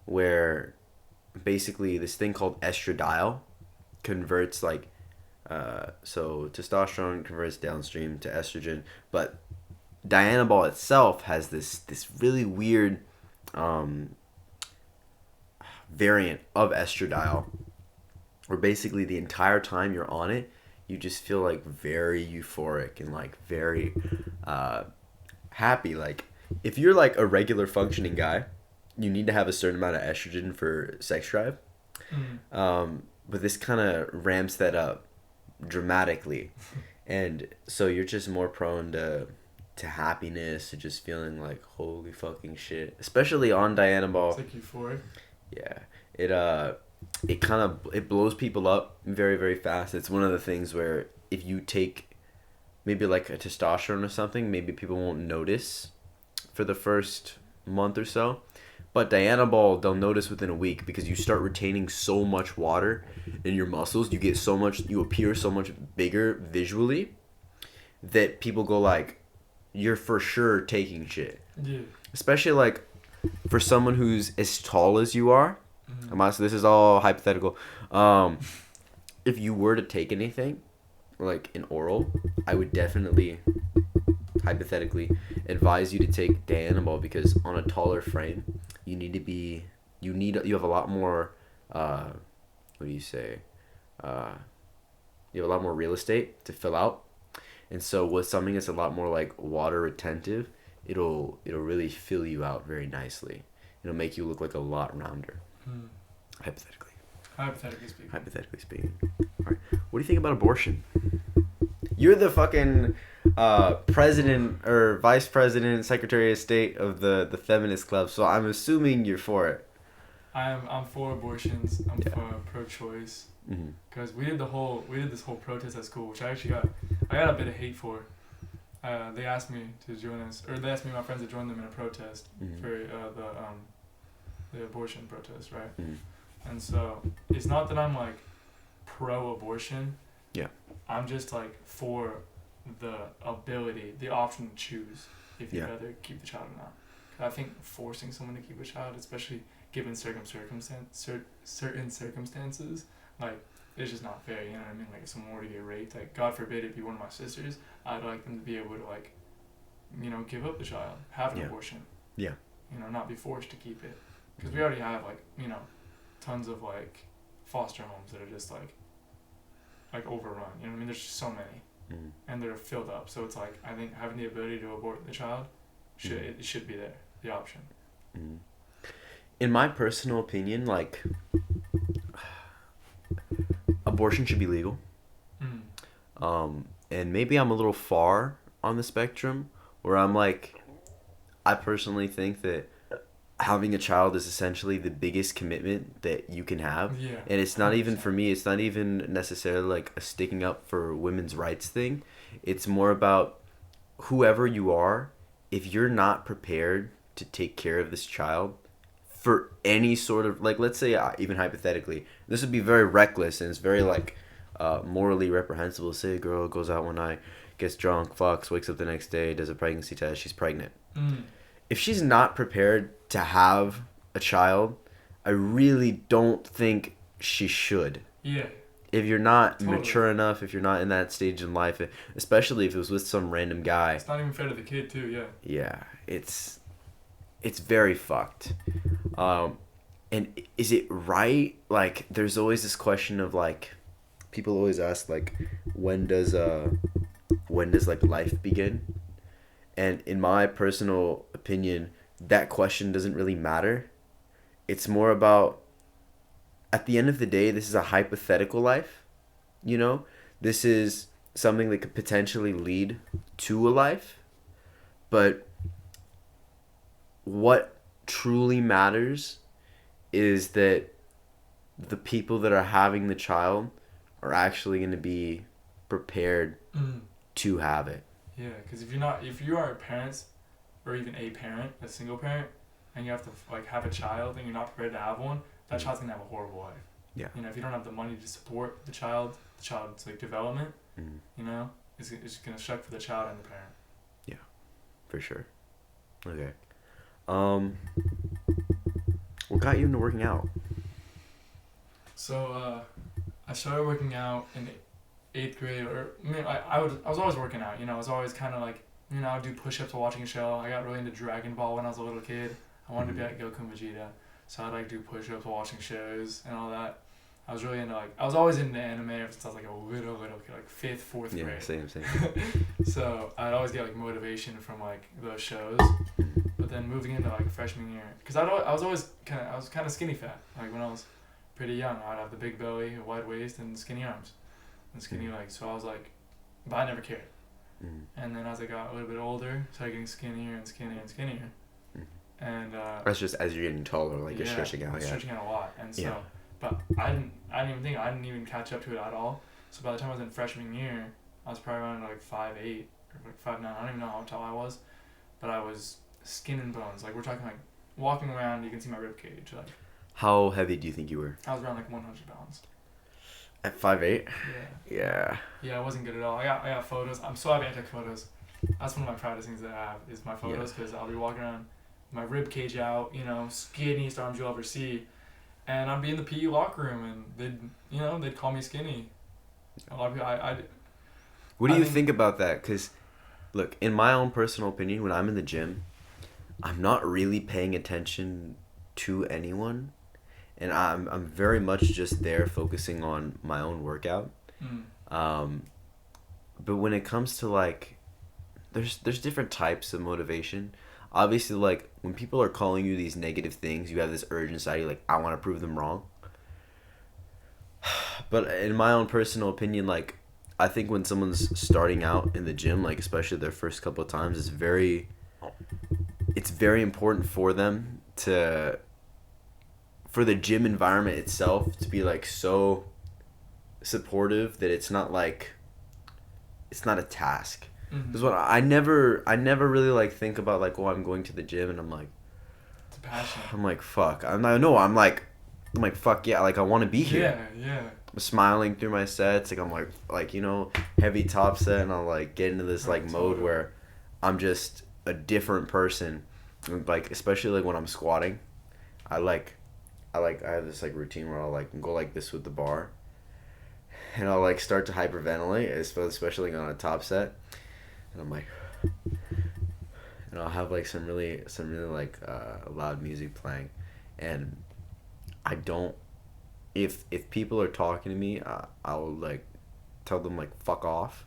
A: where basically this thing called estradiol converts like so testosterone converts downstream to estrogen, but Dianabol itself has this really weird variant of estradiol where basically the entire time you're on it you just feel like very euphoric and like very happy. Like if you're like a regular functioning guy, you need to have a certain amount of estrogen for sex drive. But this kind of ramps that up dramatically. And so you're just more prone to happiness, to just feeling like holy fucking shit. Especially on Dianabol.
B: It's like euphoric.
A: Yeah. It blows people up very, very fast. It's one of the things where if you take maybe like a testosterone or something, maybe people won't notice for the first month or so. But Dianabol, they'll notice within a week because you start retaining so much water in your muscles. You appear so much bigger visually that people go like, you're for sure taking shit.
B: Yeah.
A: Especially like for someone who's as tall as you are.
B: Mm-hmm.
A: This is all hypothetical. If you were to take anything, like an oral, I would definitely, hypothetically, advise you to take Dianabol because on a taller frame, you have a lot more, what do you say? You have a lot more real estate to fill out. And so with something that's a lot more like water retentive, it'll really fill you out very nicely. It'll make you look like a lot rounder. Hypothetically. Hypothetically speaking. All right. What do you think about abortion? You're the fucking president or vice president, secretary of state of the feminist club, so I'm assuming you're for it.
B: I'm for abortions. I'm for pro-choice. Because we did this whole protest at school, which I got a bit of hate for. They asked me to join us, or they asked me and my friends to join them in a protest for the abortion protest, right? And so it's not that I'm like pro-abortion.
A: Yeah.
B: I'm just like for the option to choose if you'd rather keep the child or not. I think forcing someone to keep a child, especially given certain circumstances, like, it's just not fair, you know what I mean? Like, if someone were to get raped, like, God forbid it be one of my sisters, I'd like them to be able to, like, you know, give up the child, have an abortion.
A: Yeah.
B: You know, not be forced to keep it. Because we already have, like, you know, tons of, like, foster homes that are just, like overrun, you know what I mean? There's just so many. And they're filled up. So it's like, I think having the ability to abort the child, it should be there, the option.
A: In my personal opinion, like, abortion should be legal. And maybe I'm a little far on the spectrum where I'm like, I personally think that having a child is essentially the biggest commitment that you can have.
B: Yeah.
A: And it's not even, for me, it's not even necessarily like a sticking up for women's rights thing. It's more about whoever you are, if you're not prepared to take care of this child for any sort of, like, let's say, even hypothetically, this would be very reckless and it's very, like, morally reprehensible. Say a girl goes out one night, gets drunk, fucks, wakes up the next day, does a pregnancy test, she's pregnant. If she's not prepared to have a child, I really don't think she should.
B: Yeah.
A: If you're not mature enough, if you're not in that stage in life, especially if it was with some random guy.
B: It's not even fair to the kid, too, yeah.
A: Yeah, it's very fucked. And is it right? Like, there's always this question of, like, people always ask, like, when does like life begin? And in my personal opinion, that question doesn't really matter. It's more about, at the end of the day, this is a hypothetical life, you know? This is something that could potentially lead to a life. But what truly matters is that the people that are having the child are actually going to be prepared to have it.
B: Yeah, because if you are parents, or even a parent, a single parent, and you have to, like, have a child and you're not prepared to have one, that child's going to have a horrible life.
A: Yeah.
B: You know, if you don't have the money to support the child's, like, development, you know, it's going to suck for the child and the parent.
A: Yeah, for sure. Okay. What got you into working out?
B: So, I started working out in 8th grade, or I was always working out, you know. I was always kind of like, you know, I'd do push-ups while watching a show. I got really into Dragon Ball when I was a little kid. I wanted to be like Goku and Vegeta, so I'd like do push-ups while watching shows and all that. I was really into, like, I was always into anime ever since I was like a little kid, like 5th, 4th grade.
A: Yeah, same.
B: So I'd always get, like, motivation from, like, those shows. But then moving into, like, freshman year, because I was kind of skinny fat. Like, when I was pretty young, I'd have the big belly, a wide waist, and skinny arms. And skinny legs, so I was like, but I never cared. And then as I got a little bit older, started getting skinnier and skinnier and skinnier. And
A: that's just as you're getting taller, like you're stretching out.
B: Stretching out a lot, and so, but I didn't even catch up to it at all. So by the time I was in freshman year, I was probably around like 5'8" or like 5'9". I don't even know how tall I was, but I was skin and bones. Like we're talking like walking around, you can see my rib cage. Like.
A: How heavy do you think you were?
B: I was around like 100 pounds.
A: At 5'8"?
B: Yeah. Yeah, I wasn't good at all. I got photos. I'm so happy I took photos. That's one of my proudest things that I have is my photos because I'll be walking around, my rib cage out, skinniest arms you'll ever see, and I'd be in the PE locker room and they'd call me skinny. A lot of people,
A: What do you think about that? Because, look, in my own personal opinion, when I'm in the gym, I'm not really paying attention to anyone, and I'm very much just there focusing on my own workout. But when it comes to like, there's different types of motivation. Obviously, like when people are calling you these negative things, you have this urge inside you, like I want to prove them wrong. But in my own personal opinion, like I think when someone's starting out in the gym, like especially their first couple of times, it's very important for them for the gym environment itself to be like so supportive that it's not a task. Because what I never really like think about like, oh, I'm going to the gym and I'm like,
B: it's a passion.
A: I'm like, fuck. I'm like fuck yeah, like I want to be here.
B: Yeah.
A: I'm smiling through my sets, like I'm like heavy top set, and I'll like get into this like mode where I'm just a different person. And, like especially like when I'm squatting, I have this like routine where I'll like go like this with the bar, and I'll like start to hyperventilate, especially on a top set. And I'm like, and I'll have like some really like loud music playing, and I don't. If people are talking to me, I'll like tell them like fuck off.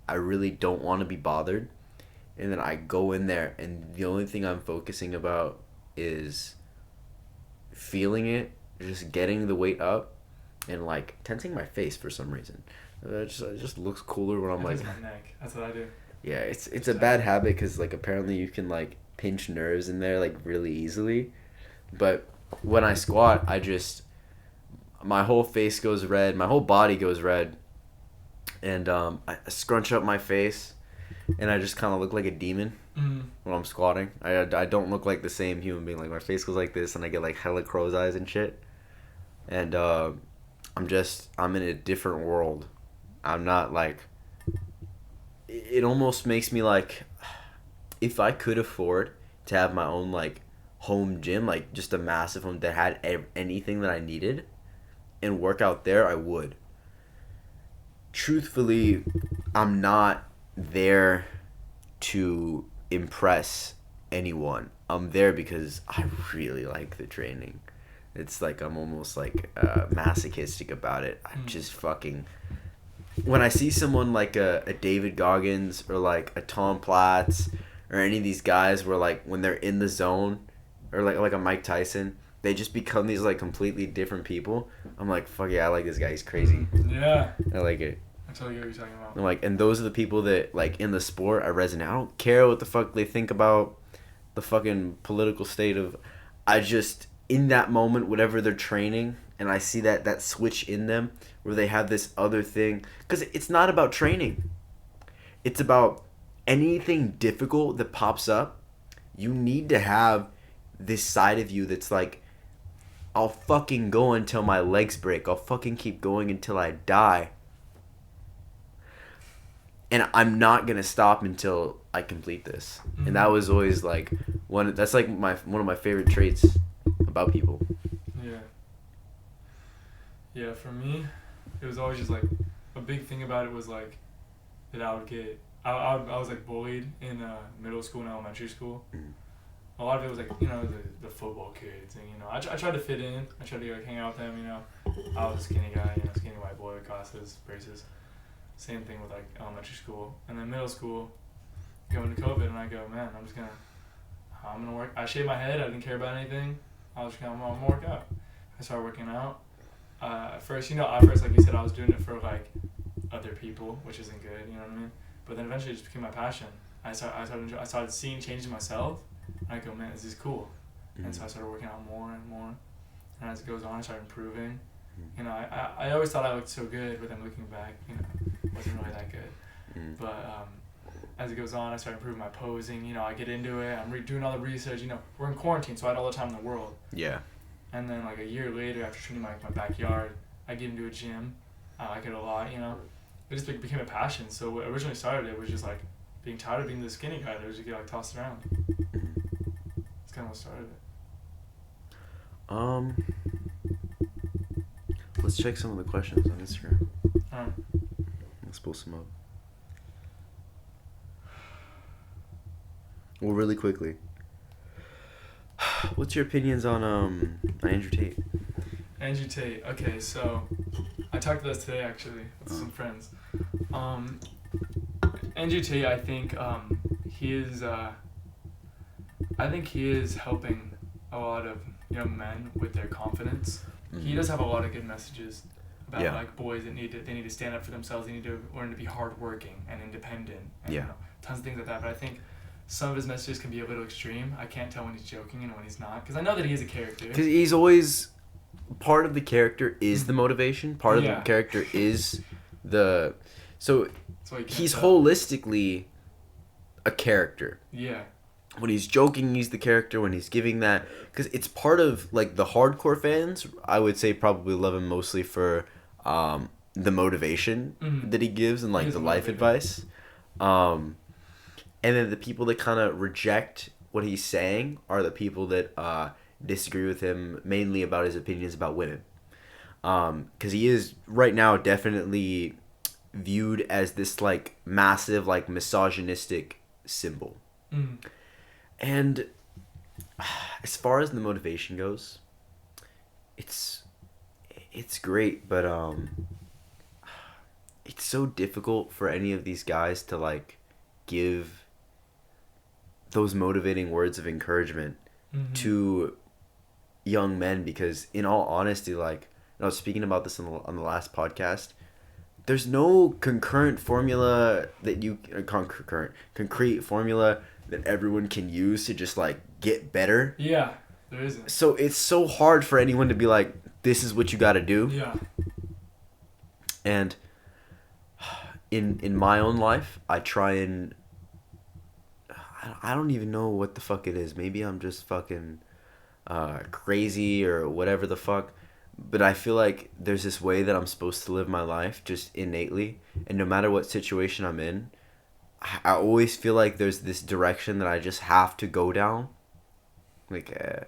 A: I really don't want to be bothered, and then I go in there, and the only thing I'm focusing about is feeling it, just getting the weight up, and like tensing my face for some reason. It just looks cooler when I'm like.
B: My neck. That's what I do.
A: Yeah, it's a bad habit because like apparently you can like pinch nerves in there like really easily, but when I squat, my whole face goes red, my whole body goes red, and I scrunch up my face, and I just kind of look like a demon when I'm squatting. I don't look like the same human being. Like my face goes like this, and I get like hella crow's eyes and shit, and I'm in a different world. I'm not like. It almost makes me like, if I could afford to have my own like home gym, like just a massive home that had anything that I needed and work out there, I would. Truthfully, I'm not there to impress anyone. I'm there because I really like the training. It's like I'm almost like masochistic about it. I'm just fucking... When I see someone like a David Goggins or like a Tom Platz or any of these guys where like when they're in the zone or like a Mike Tyson, they just become these like completely different people. I'm like, fuck yeah, I like this guy. He's crazy.
B: Yeah.
A: I like it.
B: I totally get what you're talking about.
A: I'm like, and those are the people that like in the sport I resonate. I don't care what the fuck they think about the fucking political state of. I just in that moment, whatever they're training, and I see that switch in them where they have this other thing. Because it's not about training. It's about anything difficult that pops up. You need to have this side of you that's like, I'll fucking go until my legs break. I'll fucking keep going until I die. And I'm not going to stop until I complete this. And that was always like, that's like one of my favorite traits about people.
B: Yeah, for me, it was always just like a big thing about it was like that I was like bullied in middle school and elementary school. A lot of it was like the football kids, and I tried to fit in. I tried to like hang out with them. I was a skinny guy, skinny white boy with glasses, braces. Same thing with like elementary school, and then middle school, going to COVID, and I go, man, I'm gonna work. I shaved my head. I didn't care about anything. I was just gonna work out. I started working out. At first, like you said, I was doing it for like other people, which isn't good, you know what I mean? But then eventually it just became my passion. I started seeing changes in myself, and I go, man, this is cool. And so I started working out more and more. And as it goes on, I started improving. You know, I always thought I looked so good, but then looking back, you know, it wasn't really that good. But as it goes on, I started improving my posing. You know, I get into it. I'm doing all the research. You know, we're in quarantine, so I had all the time in the world.
A: Yeah.
B: And then like a year later, after training my backyard, I get into a gym. I like it a lot. You know, it just became a passion. So what originally started it was just like being tired of being the skinny guy that would just get like tossed around. That's kind of what started it.
A: Let's check some of the questions on Instagram.
B: Alright.
A: Let's pull some up. Well, really quickly, what's your opinions on Andrew Tate?
B: Andrew Tate. Okay, so I talked about this today actually with some friends. Andrew Tate, I think he is. I think he is helping a lot of young men with their confidence. He does have a lot of good messages about like boys that need to stand up for themselves. They need to learn to be hardworking and independent. And, you know, tons of things like that. But I think some of his messages can be a little extreme. I can't tell when he's joking and when he's not, because I know that he is a character.
A: Because he's always part of the character is the motivation. Part of the character is the he's holistically a character.
B: Yeah.
A: When he's joking, he's the character. When he's giving that, because it's part of like the hardcore fans, I would say probably love him mostly for the motivation that he gives and like the life advice. And then the people that kind of reject what he's saying are the people that disagree with him mainly about his opinions about women. Because he is right now definitely viewed as this like massive like misogynistic symbol. And as far as the motivation goes, it's great, but it's so difficult for any of these guys to like give those motivating words of encouragement to young men, because in all honesty, like I was speaking about this on the last podcast, there's no concrete formula that everyone can use to just like get better.
B: Yeah, there isn't.
A: So it's so hard for anyone to be like, this is what you got to do.
B: Yeah.
A: And in my own life, I try and I don't even know what the fuck it is. Maybe I'm just fucking crazy or whatever the fuck. But I feel like there's this way that I'm supposed to live my life just innately. And no matter what situation I'm in, I always feel like there's this direction that I just have to go down. Like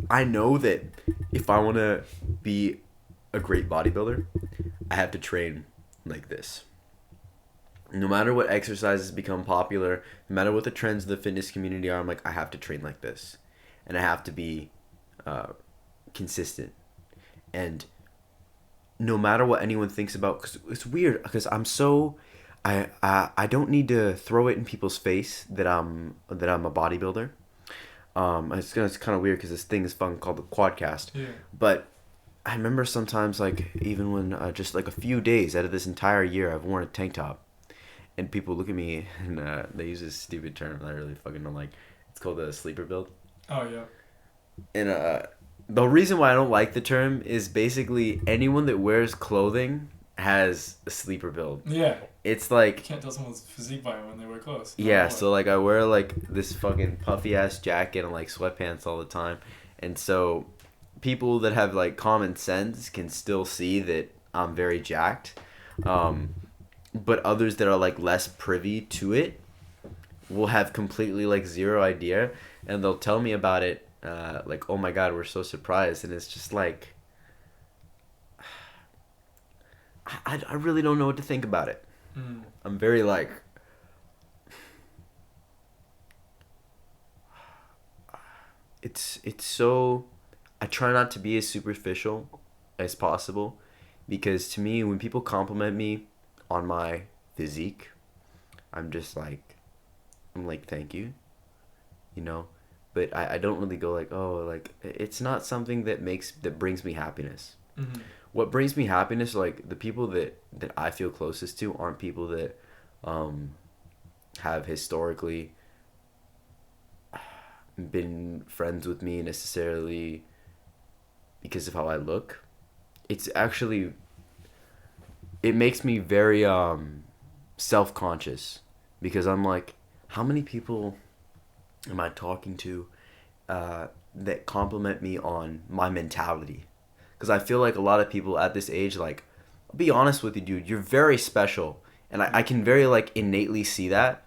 A: I know that if I want to be a great bodybuilder, I have to train like this. No matter what exercises become popular, no matter what the trends of the fitness community are, I'm like, I have to train like this. And I have to be consistent. And no matter what anyone thinks about, because it's weird, because I'm so, I don't need to throw it in people's face that I'm a bodybuilder. It's kind of weird because this thing is fun called the Quadcast.
B: Yeah.
A: But I remember sometimes, like, even when just like a few days out of this entire year, I've worn a tank top. And people look at me and they use this stupid term that I really fucking don't like. It's called a sleeper build.
B: Oh, yeah.
A: And the reason why I don't like the term is basically anyone that wears clothing has a sleeper build.
B: Yeah.
A: It's like...
B: You can't tell someone's physique by when they wear clothes.
A: Yeah, so like I wear like this fucking puffy ass jacket and like sweatpants all the time. And so people that have like common sense can still see that I'm very jacked. But others that are like less privy to it will have completely like zero idea, and they'll tell me about it like, oh my god, we're so surprised. And it's just like I really don't know what to think about it. I'm very like it's so, I try not to be as superficial as possible, because to me when people compliment me on my physique, I'm like thank you, you know, but I don't really go like, oh, like it's not something that brings me happiness. What brings me happiness, like the people that I feel closest to aren't people that have historically been friends with me necessarily because of how I look. It's actually, it makes me very self-conscious because I'm like, how many people am I talking to that compliment me on my mentality? Because I feel like a lot of people at this age, like, I'll be honest with you, dude, you're very special. And I can very, like, innately see that.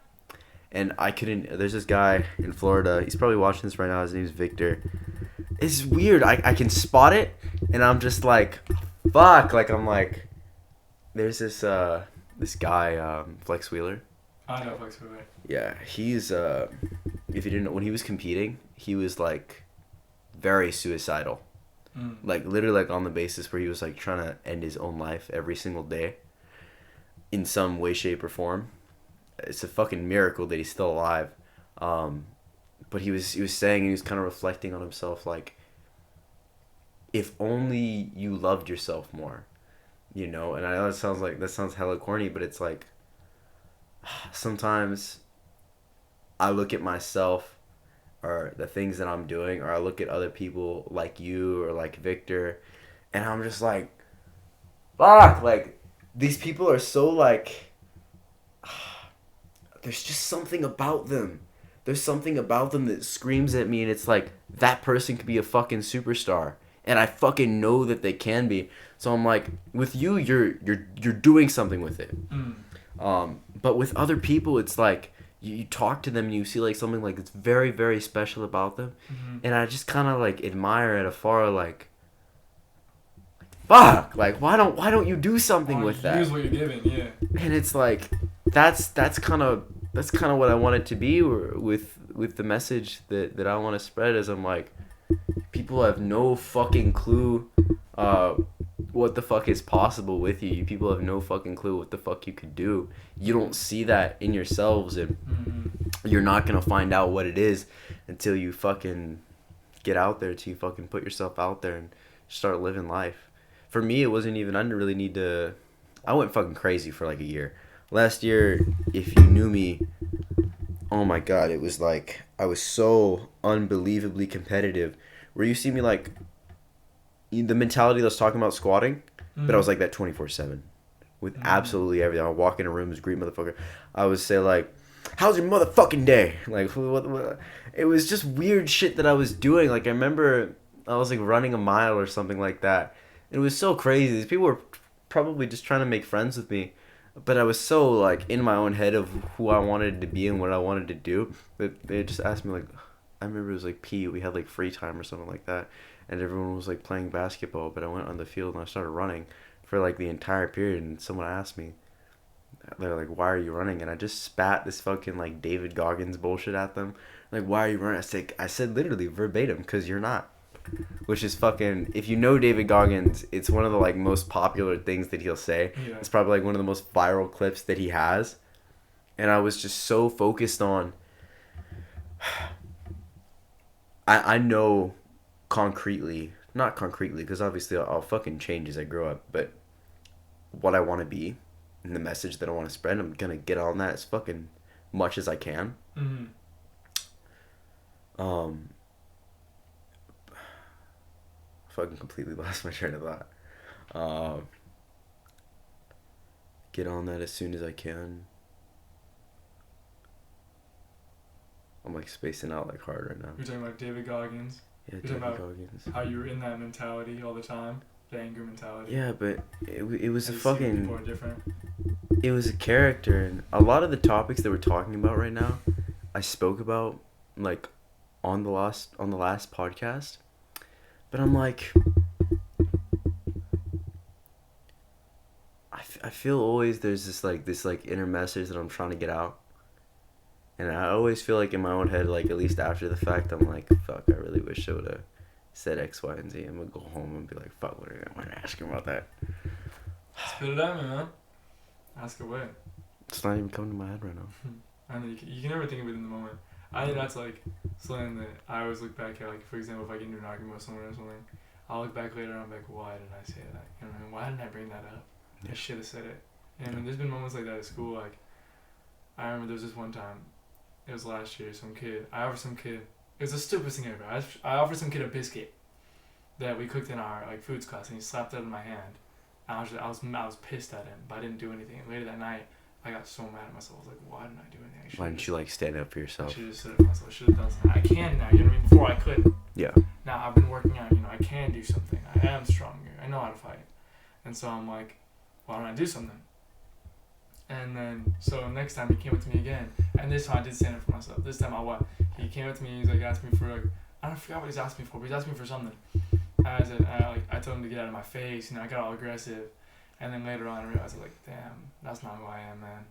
A: And I couldn't, there's this guy in Florida, he's probably watching this right now, his name's Victor. It's weird, I can spot it, and I'm just like, fuck, like, I'm like, there's this guy, Flex Wheeler.
B: I know Flex Wheeler.
A: Yeah, he's, if you didn't know, when he was competing, he was, like, very suicidal. Like, literally, like, on the basis where he was, like, trying to end his own life every single day in some way, shape, or form. It's a fucking miracle that he's still alive. But he was saying, he was kind of reflecting on himself, like, if only you loved yourself more, you know? And I know that sounds hella corny, but it's like, sometimes I look at myself or the things that I'm doing, or I look at other people like you or like Victor, and I'm just like, fuck, like, these people are so, like, there's just something about them. There's something about them that screams at me, and it's like, that person could be a fucking superstar. And I fucking know that they can be. So I'm like, with you, you're doing something with it. But with other people, it's like, you talk to them and you see like something like it's very, very special about them. And I just kind of like admire it afar, like, fuck, like, why don't you do something with that?
B: Use what you're given, yeah.
A: And it's like, that's kind of what I want it to be with the message that I want to spread. Is I'm like, people have no fucking clue what the fuck is possible with you. People have no fucking clue what the fuck you could do. You don't see that in yourselves, and you're not gonna find out what it is until you fucking get out there, until you fucking put yourself out there and start living life. For me, it wasn't even, I didn't really need to, I went fucking crazy for like a year. Last year, if you knew me, oh my god, it was like, I was so unbelievably competitive. Where you see me like, the mentality that I was talking about squatting, but I was like that 24/7 with absolutely everything. I would walk into rooms, greet motherfucker. I would say like, how's your motherfucking day? Like, what? It was just weird shit that I was doing. Like, I remember I was like running a mile or something like that. It was so crazy. These people were probably just trying to make friends with me, but I was so like in my own head of who I wanted to be and what I wanted to do. But they just asked me like, I remember it was like we had like free time or something like that, and everyone was like playing basketball, but I went on the field and I started running for like the entire period, and someone asked me, they're like, why are you running? And I just spat this fucking like David Goggins bullshit at them. Like, why are you running? I said literally verbatim, because you're not. Which is fucking, if you know David Goggins, it's one of the like most popular things that he'll say. Yeah. It's probably like one of the most viral clips that he has. And I was just so focused on, I know concretely, not concretely, because obviously I'll fucking change as I grow up, but what I want to be and the message that I want to spread, I'm gonna get on that as fucking much as I can. Fucking completely lost my train of thought. Get on that as soon as I can. I'm like spacing out like hard right now.
B: You're talking about David Goggins.
A: Yeah,
B: You're
A: David
B: talking
A: Goggins.
B: How you were in that mentality all the time, the anger mentality.
A: Yeah, but it was a
B: People
A: fucking.
B: are different.
A: It was a character, and a lot of the topics that we're talking about right now, I spoke about like on the last podcast, but I'm like, I feel always there's this inner message that I'm trying to get out. And I always feel like in my own head, like at least after the fact, I'm like, fuck, I really wish I would have said X, Y, and Z. I'm going to go home and be like, fuck, what am I going to ask him about that?
B: Spit it out, man. Ask away.
A: It's not even coming to my head right now.
B: I know, you can never think of it in the moment. I think that's like something that I always look back at. Like, for example, if I get into an argument with someone or something, I'll look back later and I'm like, why did I say that? You know what I mean? Why didn't I bring that up? I should have said it. And I mean, there's been moments like that at school. Like, I remember there was this one time, it was last year, I offered some kid It was the stupidest thing ever. I offered some kid a biscuit that we cooked in our like foods class, and he slapped it in my hand. And I was pissed at him, but I didn't do anything. And later that night, I got so mad at myself. I was like, why didn't I do anything?
A: Why didn't you like stand up for yourself?
B: I should have stood up for myself. I should have done something. I can now. You know what I mean? Before I couldn't.
A: Yeah.
B: Now I've been working out. You know, I can do something. I am stronger. I know how to fight. And so I'm like, why don't I do something? And then, so next time he came up to me again, and this time I did stand up for myself. This time he came up to me, he's like, asked me for, like, I forgot what he's asking me for, but he's asking me for something. I said, I told him to get out of my face, you know, I got all aggressive. And then later on I realized, I was like, damn, that's not who I am, man.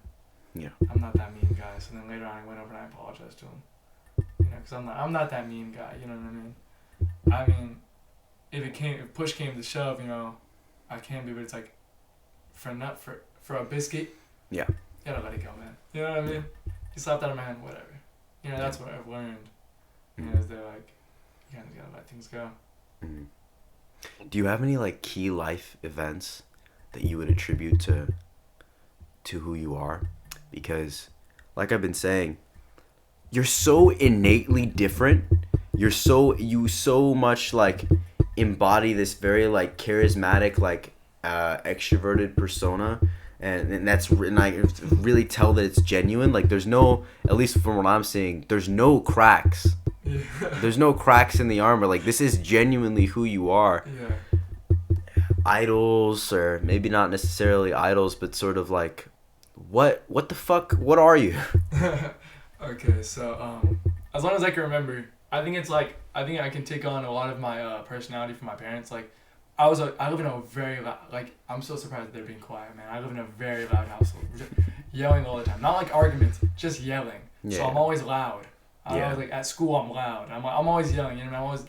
A: Yeah.
B: I'm not that mean guy. So then later on I went over and I apologized to him. You know, because I'm not that mean guy, you know what I mean? I mean, if push came to shove, you know, I can be, but it's like, for a biscuit,
A: yeah,
B: you gotta let it go, man. You know what I mean? You slapped out of my hand, whatever. You know, that's what I've learned. You know, is that like, you kind of gotta let things go.
A: Mm-hmm. Do you have any like key life events that you would attribute to who you are? Because, like I've been saying, you're so innately different. You so much like embody this very like charismatic like extroverted persona. And I really tell that it's genuine. Like there's no, at least from what I'm seeing, there's no cracks.
B: Yeah.
A: There's no cracks in the armor. Like this is genuinely who you are.
B: Yeah.
A: Idols, or maybe not necessarily idols, but sort of like, what the fuck? What are you?
B: Okay, so as long as I can remember, I think I can take on a lot of my personality from my parents. Like I live in a very loud, like, I'm so surprised that they're being quiet, man. I live in a very loud household. Yelling all the time. Not like arguments, just yelling. Yeah. So I'm always loud.
A: Yeah.
B: Like, at school, I'm loud. I'm always yelling, you know, I'm always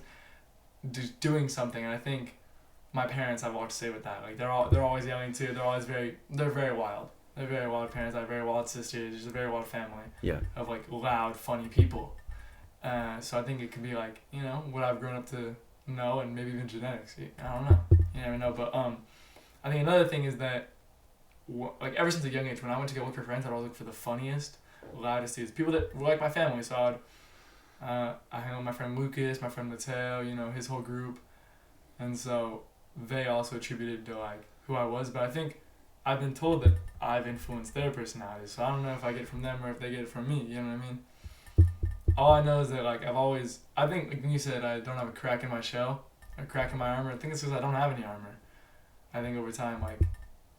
B: doing something. And I think my parents have a lot to say with that. Like, they're always yelling, too. They're very wild. They're very wild parents. I have very wild sisters. There's a very wild family.
A: Yeah. Of,
B: like, loud, funny people. So I think it could be, like, you know, what I've grown up to know, and maybe even genetics. I don't know. You never know. But I think another thing is that, like, ever since a young age, when I went to go look for friends, I'd always look for the funniest, loudest dudes. People that were like my family. So I hang out with my friend Lucas, my friend Mateo, you know, his whole group. And so they also attributed to, like, who I was. But I think I've been told that I've influenced their personalities. So I don't know if I get it from them or if they get it from me. You know what I mean? All I know is that, like, I think, like, when you said I don't have a crack in my shell, a crack in my armor, I think it's because I don't have any armor. I think over time, like,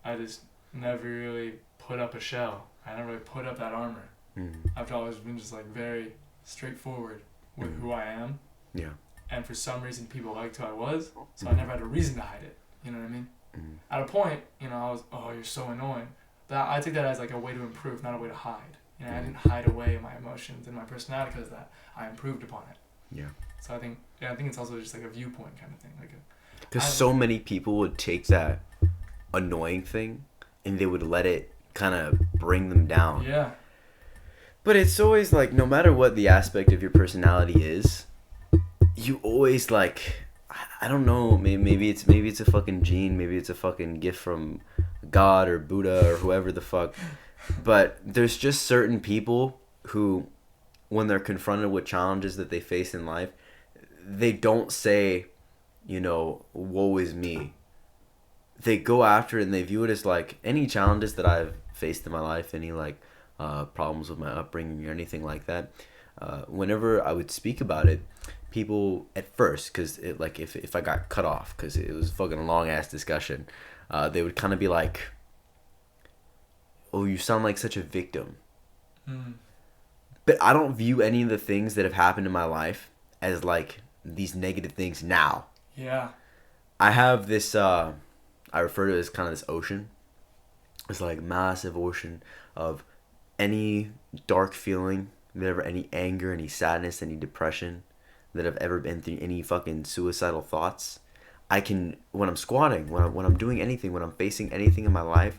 B: I just never really put up a shell. I never really put up that armor. Mm-hmm. I've always been just, like, very straightforward with who I am.
A: Yeah.
B: And for some reason, people liked who I was, so I never had a reason to hide it. You know what I mean? Mm-hmm. At a point, you know, I was, oh, you're so annoying. But I take that as, like, a way to improve, not a way to hide. You know, I didn't hide away my emotions and my personality because of that. I improved upon it.
A: Yeah.
B: So I think it's also just like a viewpoint kind of thing.
A: Because so many people would take that annoying thing and they would let it kind of bring them down.
B: Yeah.
A: But it's always like, no matter what the aspect of your personality is, you always like, I don't know, maybe it's a fucking gene, maybe it's a fucking gift from God or Buddha or whoever the fuck. But there's just certain people who, when they're confronted with challenges that they face in life, they don't say, you know, woe is me. They go after it and they view it as like, any challenges that I've faced in my life, any like problems with my upbringing or anything like that, whenever I would speak about it, people at first, because like if I got cut off, because it was a fucking long ass discussion, they would kind of be like, oh, you sound like such a victim. Mm. But I don't view any of the things that have happened in my life as like these negative things now.
B: Yeah.
A: I have this, I refer to it as kind of this ocean. It's like massive ocean of any dark feeling, any anger, any sadness, any depression that I've ever been through, any fucking suicidal thoughts. I can, when I'm squatting, when I'm doing anything, when I'm facing anything in my life,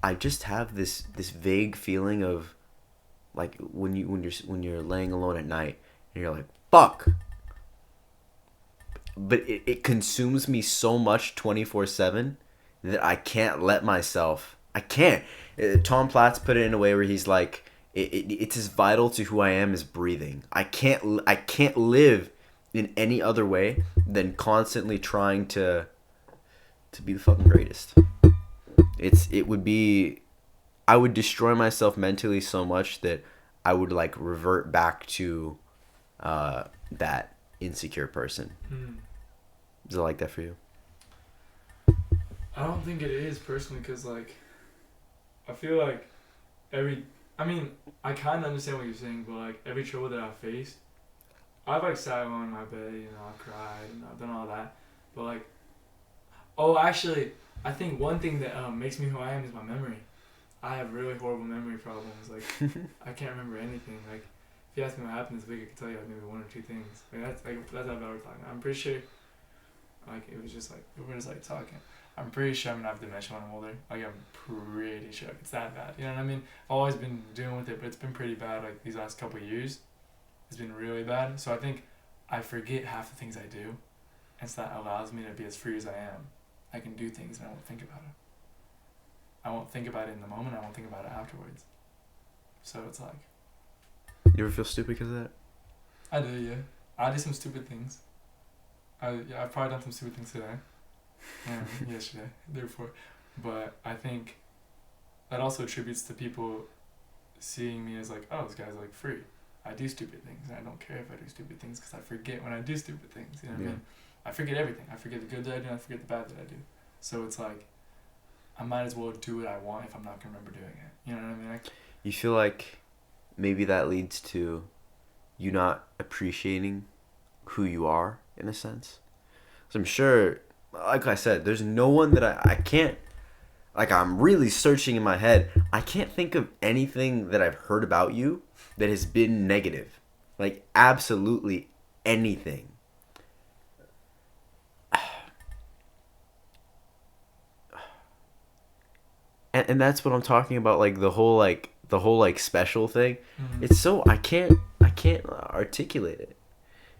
A: I just have this vague feeling of like when you're laying alone at night and you're like, fuck. But it consumes me so much 24/7 that I can't let myself. I can't. Tom Platz put it in a way where he's like, it's as vital to who I am as breathing. I can't live in any other way than constantly trying to be the fucking greatest. It would be, I would destroy myself mentally so much that I would like revert back to that insecure person. Is it like that for you?
B: I don't think it is personally, because like I feel like I kind of understand what you're saying, but like every trouble that I've faced, I've like sat on my bed, I've cried and I've done all that, but like, oh, actually, I think one thing that makes me who I am is my memory. I have really horrible memory problems. Like, I can't remember anything. Like, if you ask me what happened this week, I could tell you like maybe one or two things. Like that's how bad we're talking. I'm pretty sure. Like it was just like we were just like talking. I'm pretty sure I'm gonna have dementia when I'm older. Like I'm pretty sure it's that bad. You know what I mean? I've always been dealing with it, but it's been pretty bad. Like these last couple of years, it's been really bad. So I think I forget half the things I do, and so that allows me to be as free as I am. I can do things and I won't think about it. I won't think about it in the moment. I won't think about it afterwards. So it's like.
A: You ever feel stupid because of that?
B: I do, yeah. I did some stupid things. I've probably done some stupid things today. Yesterday, therefore. But I think that also attributes to people seeing me as like, oh, this guy's like free. I do stupid things, and I don't care if I do stupid things because I forget when I do stupid things. You know what I mean? I forget everything. I forget the good that I do, and I forget the bad that I do. So it's like, I might as well do what I want if I'm not gonna remember doing it. You know what I mean?
A: You feel like maybe that leads to you not appreciating who you are in a sense. So I'm sure, like I said, there's no one that I can't, like I'm really searching in my head. I can't think of anything that I've heard about you that has been negative. Like absolutely anything. And that's what I'm talking about, like the whole special thing. Mm-hmm. It's so I can't articulate it.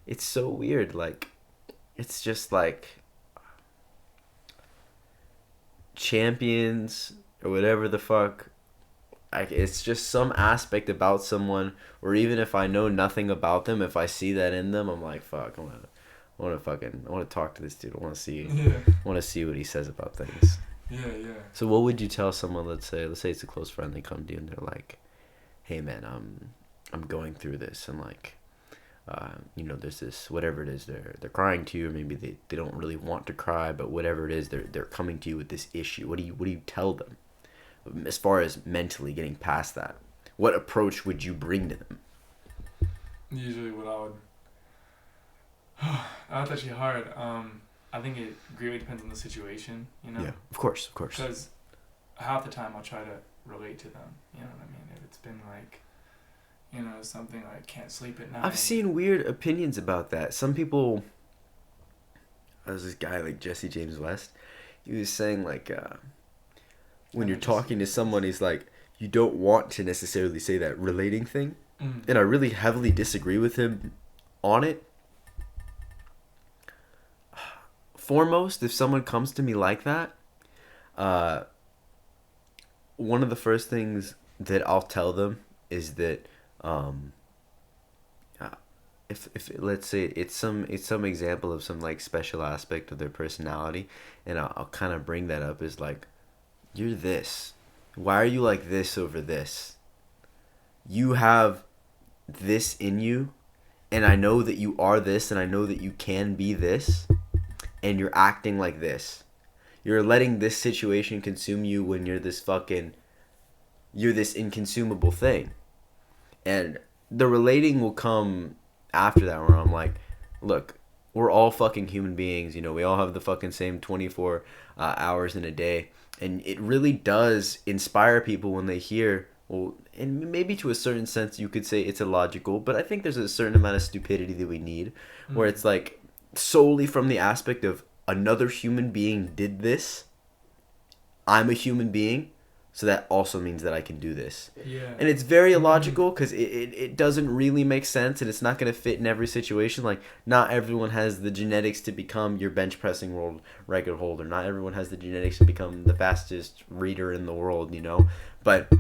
A: It's so weird. Like it's just like champions or whatever the fuck. It's just some aspect about someone, or even if I know nothing about them, if I see that in them, I'm like, fuck, I want to talk to this dude. I want to see what he says about things.
B: Yeah.
A: So what would you tell someone, let's say it's a close friend, they come to you and they're like, hey man, I'm going through this, and like, there's this, whatever it is, they're crying to you, or maybe they don't really want to cry, but whatever it is, they're coming to you with this issue. What do you tell them as far as mentally getting past that? What approach would you bring to them?
B: Usually what that's actually hard. I think it greatly depends on the situation,
A: Yeah, of course.
B: Because half the time I'll try to relate to them, you know what I mean? If it's been like, something like can't sleep at night.
A: I've seen weird opinions about that. Some people, there's this guy like Jesse James West, he was saying like, when you're talking to someone, he's like, you don't want to necessarily say that relating thing. Mm-hmm. And I really heavily disagree with him on it. Foremost, if someone comes to me like that, one of the first things that I'll tell them is that if let's say it's some example of some like special aspect of their personality, and I'll kind of bring that up as like, you're this. Why are you like this over this? You have this in you, and I know that you are this, and I know that you can be this. And you're acting like this. You're letting this situation consume you when you're this inconsumable thing. And the relating will come after that, where I'm like, look, we're all fucking human beings. We all have the fucking same 24 hours in a day. And it really does inspire people when they hear, well, and maybe to a certain sense you could say it's illogical, but I think there's a certain amount of stupidity that we need, where it's like, solely from the aspect of another human being did this, I'm a human being, so that also means that I can do this.
B: Yeah.
A: And it's very illogical because it doesn't really make sense, and it's not going to fit in every situation. Like, not everyone has the genetics to become your bench pressing world record holder. Not everyone has the genetics to become the fastest reader in the world, But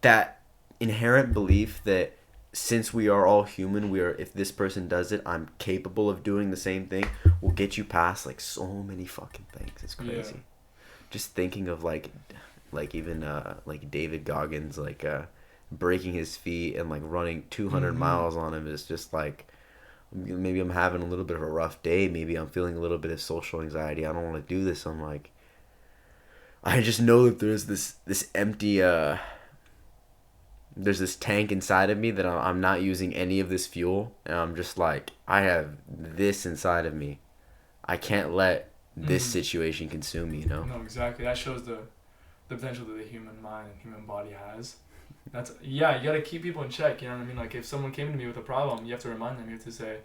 A: that inherent belief that since we are all human, if this person does it, I'm capable of doing the same thing, will get you past like so many fucking things. It's crazy. Yeah. Just thinking of like even like David Goggins breaking his feet and like running 200 miles on him is just like, maybe I'm having a little bit of a rough day, maybe I'm feeling a little bit of social anxiety, I don't want to do this. I'm like, I just know that there's this empty there's this tank inside of me that I'm not using any of this fuel, and I'm just like, I have this inside of me. I can't let this situation consume me, you know?
B: No, exactly. That shows the potential that the human mind and human body has. You gotta keep people in check, you know what I mean? Like, if someone came to me with a problem, you have to remind them, you have to say,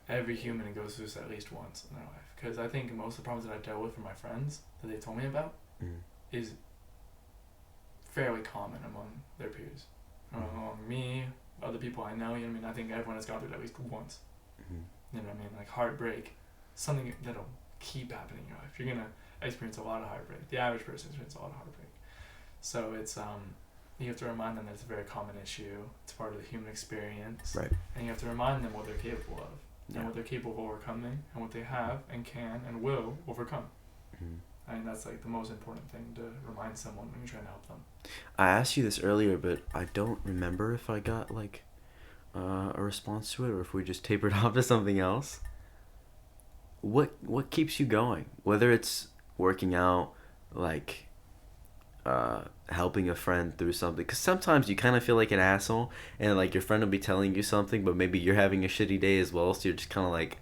B: every human goes through this at least once in their life. Because I think most of the problems that I've dealt with from my friends that they told me about is fairly common among their peers. Among me, other people I know, you know what I mean? I think everyone has gone through it at least once. You know what I mean? Like heartbreak, something that'll keep happening in your life. You're going to experience a lot of heartbreak. The average person experiences a lot of heartbreak. So it's, you have to remind them that it's a very common issue. It's part of the human experience.
A: Right.
B: And you have to remind them what they're capable of. And what they're capable of overcoming, and what they have and can and will overcome. I think that's like the most important thing to remind someone when you're trying to help them.
A: I asked you this earlier, but I don't remember if I got like a response to it or if we just tapered off to something else. What keeps you going? Whether it's working out, like helping a friend through something, because sometimes you kind of feel like an asshole, and like your friend will be telling you something, but maybe you're having a shitty day as well, so you're just kind of like,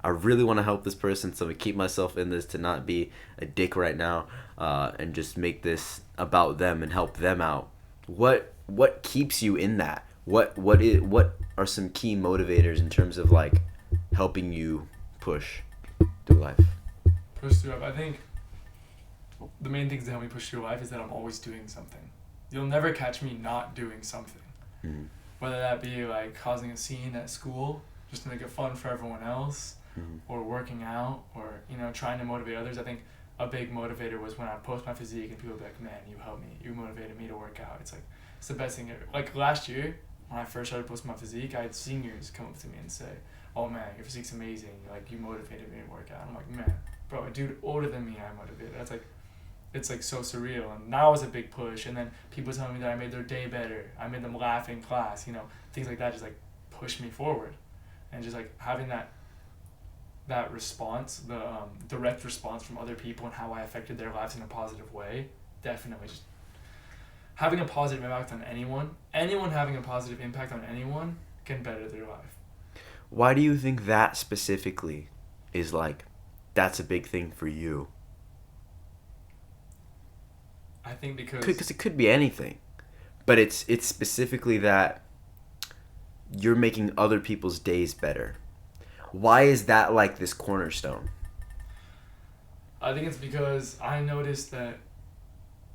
A: I really want to help this person, so I keep myself in this to not be a dick right now, and just make this about them and help them out. What keeps you in that? What are some key motivators in terms of like helping you push through life?
B: Push through life. I think the main things that help me push through life is that I'm always doing something. You'll never catch me not doing something. Whether that be like causing a scene at school just to make it fun for everyone else, or working out, or trying to motivate others. I think a big motivator was when I post my physique and people would be like, man, you helped me, you motivated me to work out. It's the best thing ever. Like last year when I first started posting my physique, I had seniors come up to me and say, oh man, your physique's amazing, like you motivated me to work out. I'm like, man, bro, a dude older than me I motivated. That's like, it's like so surreal. And that was a big push. And then people telling me that I made their day better, I made them laugh in class, things like that just like pushed me forward. And just like having that response, the direct response from other people and how I affected their lives in a positive way, definitely just having a positive impact on anyone having a positive impact on anyone can better their life.
A: Why do you think that specifically is like, that's a big thing for you?
B: I think
A: because it could be anything, but it's specifically that you're making other people's days better. Why is that like this cornerstone?
B: I think it's because I noticed that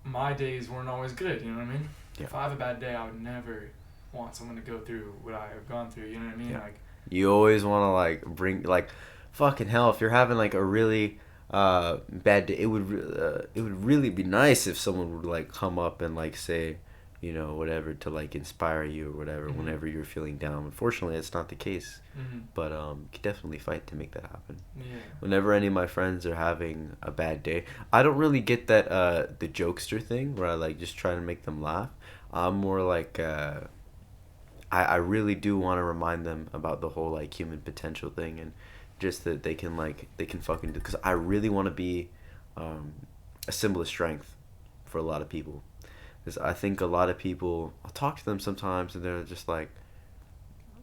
B: my days weren't always good, you know what I mean? Yeah. If I have a bad day, I would never want someone to go through what I have gone through, you know what I mean?
A: Yeah.
B: Like,
A: you always want to like bring, like, fucking hell, if you're having like a really bad day, it would really be nice if someone would like come up and like say, whatever, to like inspire you or whatever, whenever you're feeling down. Unfortunately, it's not the case, but you can definitely fight to make that happen.
B: Yeah. Whenever
A: any of my friends are having a bad day, I don't really get that the jokester thing where I like just try to make them laugh. I'm more like I really do want to remind them about the whole like human potential thing, and just that they can fucking do, because I really want to be a symbol of strength for a lot of people. Because I think a lot of people, I'll talk to them sometimes and they're just like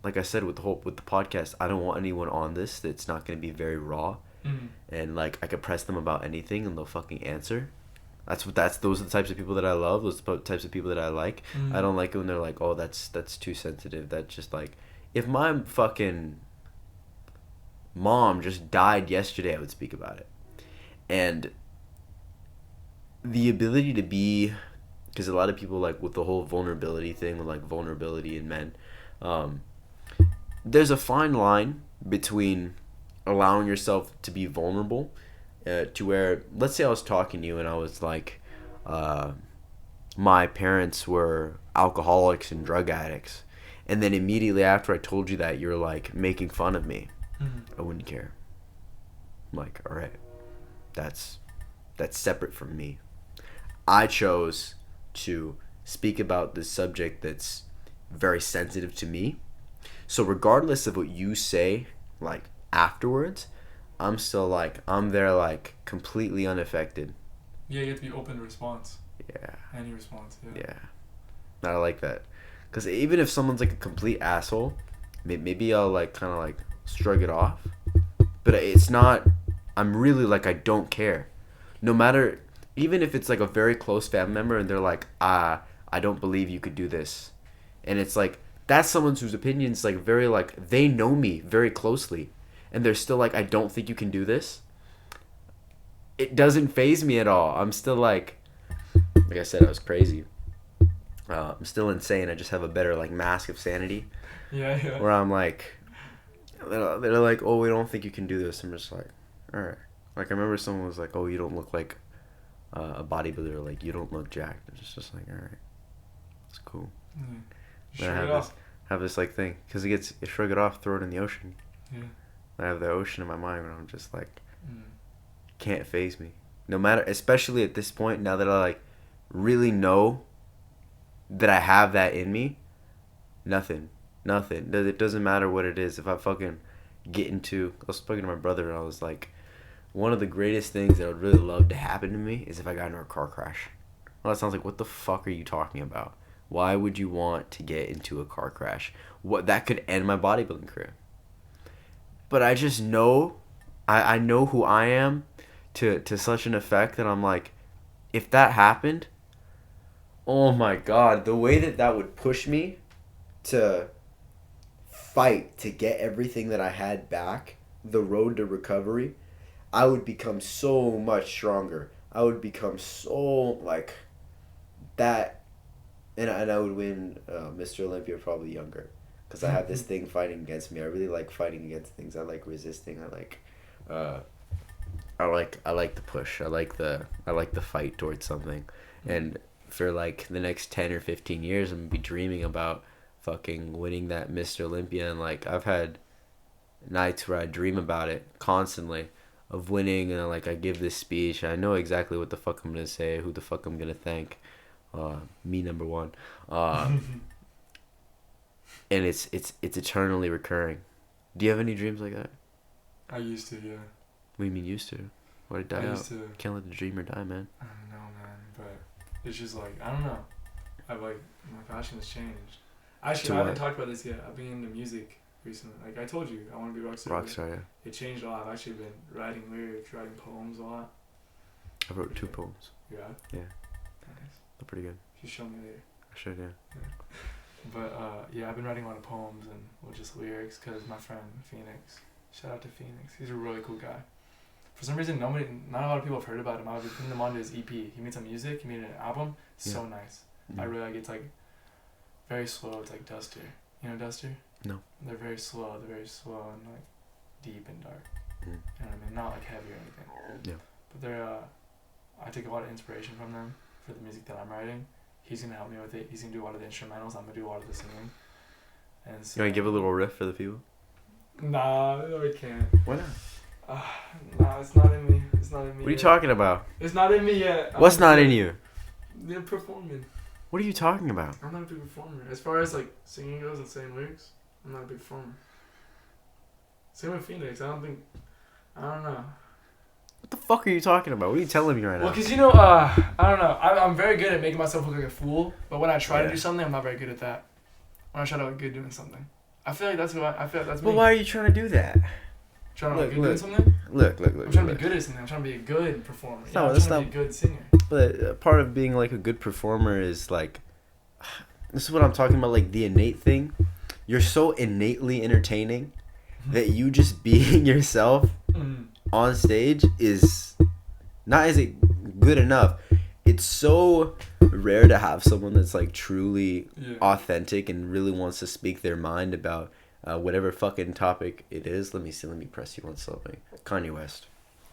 A: I said with the podcast, I don't want anyone on this that's not going to be very raw, and like I could press them about anything and they'll fucking answer. Those are the types of people that I love. Those are the types of people that I like. I don't like it when they're like, oh, that's too sensitive. That's just like, if my fucking mom just died yesterday, I would speak about it. And the ability to be, because a lot of people like with the whole vulnerability thing, with like vulnerability in men, there's a fine line between allowing yourself to be vulnerable to where, let's say I was talking to you and I was like, my parents were alcoholics and drug addicts, and then immediately after I told you that, you're like making fun of me, I wouldn't care. I'm like, all right, that's separate from me. I chose to speak about this subject that's very sensitive to me. So regardless of what you say, like afterwards, I'm still like, I'm there like completely unaffected.
B: Yeah, you have to be open to response.
A: Yeah.
B: Any response.
A: Yeah. I like that. Because even if someone's like a complete asshole, maybe I'll like kind of like shrug it off. But it's not, I'm really like, I don't care. No matter, even if it's like a very close family member and they're like, I don't believe you could do this. And it's like, that's someone whose opinion's like very like, they know me very closely. And they're still like, I don't think you can do this. It doesn't faze me at all. I'm still like I said, I was crazy. I'm still insane. I just have a better like mask of sanity.
B: Yeah.
A: Where I'm like, they're like, oh, we don't think you can do this. I'm just like, all right. Like I remember someone was like, oh, you don't look like a bodybuilder. Like you don't look jacked. It's just like, all right, it's cool.
B: Shrug
A: I
B: it off.
A: have this like thing because you shrug it off, throw it in the ocean.
B: Yeah.
A: I have the ocean in my mind where I'm just like, can't faze me. No matter, especially at this point, now that I like really know that I have that in me, nothing. It doesn't matter what it is. If I fucking get into, I was speaking to my brother and I was like, one of the greatest things that I would really love to happen to me is if I got into a car crash. Well, that sounds like, what the fuck are you talking about? Why would you want to get into a car crash? What, that could end my bodybuilding career. But I just know, I know who I am to such an effect that I'm like, if that happened, oh my God, the way that would push me to fight to get everything that I had back, the road to recovery, I would become so much stronger. I would become so like that, and I would win Mr. Olympia probably younger. Because I have this thing fighting against me. I really like fighting against things. I like resisting. I like the push. I like the fight towards something. And for like the next 10 or 15 years, I'm gonna be dreaming about fucking winning that Mr. Olympia. And like I've had nights where I dream about it constantly, of winning, and like I give this speech. And I know exactly what the fuck I'm gonna say, who the fuck I'm gonna thank. Me number one. And it's eternally recurring. Do you have any dreams like that?
B: I used to, yeah.
A: What do you mean used to? Why did it die out? Can't let the dreamer die, man.
B: I don't know, man, but it's just like, I don't know. I've like, my passion has changed. Actually, I haven't talked about this yet. I've been into music recently. Like I told you, I want to be a rockstar.
A: Rockstar, yeah.
B: It changed a lot. I've actually been writing lyrics, writing poems a lot.
A: I wrote 2 poems.
B: You have?
A: Yeah.
B: Nice.
A: They're pretty good.
B: You show me later.
A: I should, yeah.
B: But yeah, I've been writing a lot of poems and just lyrics because my friend Phoenix, shout out to Phoenix, he's a really cool guy. For some reason, not a lot of people have heard about him. I was putting them onto his EP. He made some music. He made an album. It's so nice. I really like it. It's like very slow. It's like Duster. You know Duster?
A: No.
B: They're very slow. They're very slow and like deep and dark. You know what I mean? Not like heavy or anything.
A: Yeah.
B: But they're I take a lot of inspiration from them for the music that I'm writing. He's gonna help me with it. He's gonna do a lot of the instrumentals. I'm gonna do a lot of the singing. And so,
A: you wanna give a little riff for the people?
B: Nah, no, I can't.
A: Why not?
B: Nah, it's not in me. It's not in me.
A: What are you talking about?
B: It's not in me yet.
A: What's not in you?
B: The performing.
A: What are you talking about?
B: I'm not a big performer. As far as like singing goes and saying lyrics, I'm not a big performer. Same with Phoenix. I don't know.
A: What the fuck are you talking about? What are you telling me right now?
B: Well, because I don't know. I'm very good at making myself look like a fool, but when I try to do something, I'm not very good at that. When I try to look good doing something, I feel like that's me.
A: But why are you trying to do that?
B: Trying to look good doing something?
A: Look.
B: I'm trying to be good at something. I'm trying to be a good performer. I'm trying to be a good singer.
A: But part of being like a good performer is like, this is what I'm talking about, like the innate thing. You're so innately entertaining that you just being yourself on stage is not as good enough. It's so rare to have someone that's like truly authentic and really wants to speak their mind about whatever fucking topic it is. Let me press you on something. Kanye West.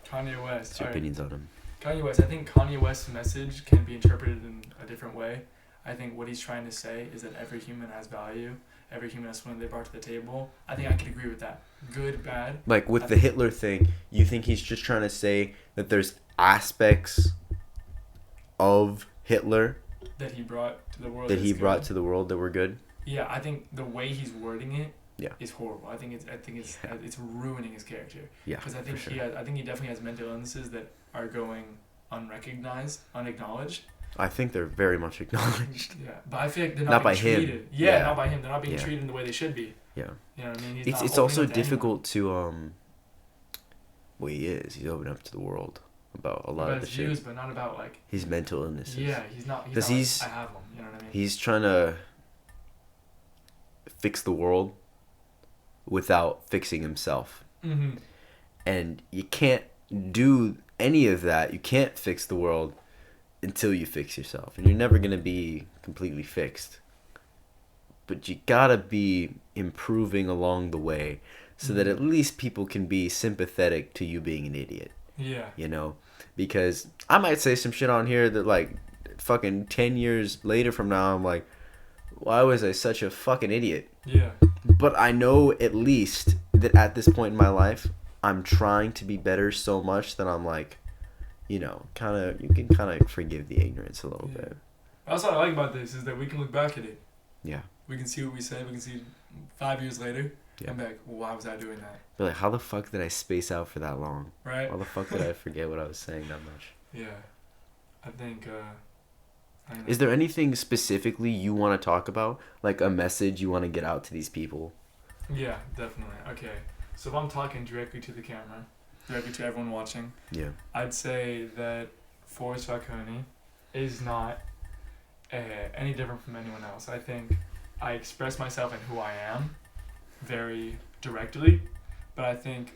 B: What's
A: your opinions on him?
B: Kanye West. I think Kanye West's message can be interpreted in a different way. I think what he's trying to say is that every human has value. Every human has something they brought to the table. I think I can agree with that. Good, bad.
A: Like with the Hitler thing, you think he's just trying to say that there's aspects of Hitler
B: that he brought to the world.
A: That were good.
B: Yeah, I think the way he's wording it is horrible. I think it's ruining his character.
A: Yeah,
B: because I think he definitely has mental illnesses that are going unrecognized, unacknowledged.
A: I think they're very much acknowledged.
B: Yeah, but I feel like they're not being treated.
A: Him.
B: Yeah, not by him. They're not being treated in the way they should be.
A: Yeah.
B: You know what I mean?
A: It's also difficult to well, he is. He's opening up to the world about a lot of the shit.
B: Views, but not about like
A: his mental illnesses.
B: Yeah, he's not.
A: Because
B: I have them. You know what I mean?
A: He's trying to fix the world without fixing himself.
B: Mm-hmm.
A: And you can't do any of that. You can't fix the world until you fix yourself. And you're never going to be completely fixed. But you got to be improving along the way so that at least people can be sympathetic to you being an idiot.
B: Yeah.
A: You know? Because I might say some shit on here that, like, fucking 10 years later from now, I'm like, why was I such a fucking idiot?
B: Yeah.
A: But I know at least that at this point in my life, I'm trying to be better so much that I'm like, you know, you can kind of forgive the ignorance a little bit.
B: That's what I like about this, is that we can look back at it.
A: Yeah.
B: We can see what we said. We can see 5 years later. Yeah. And be like, well, why was I doing that?
A: But like, how the fuck did I space out for that long?
B: Right.
A: How the fuck did I forget what I was saying that much?
B: Yeah. I think,
A: is there anything specifically you want to talk about? Like a message you want to get out to these people?
B: Yeah, definitely. Okay. So if I'm talking directly to the camera, directly to everyone watching, I'd say that Forrest Falcone is not any different from anyone else. I think I express myself and who I am very directly, but I think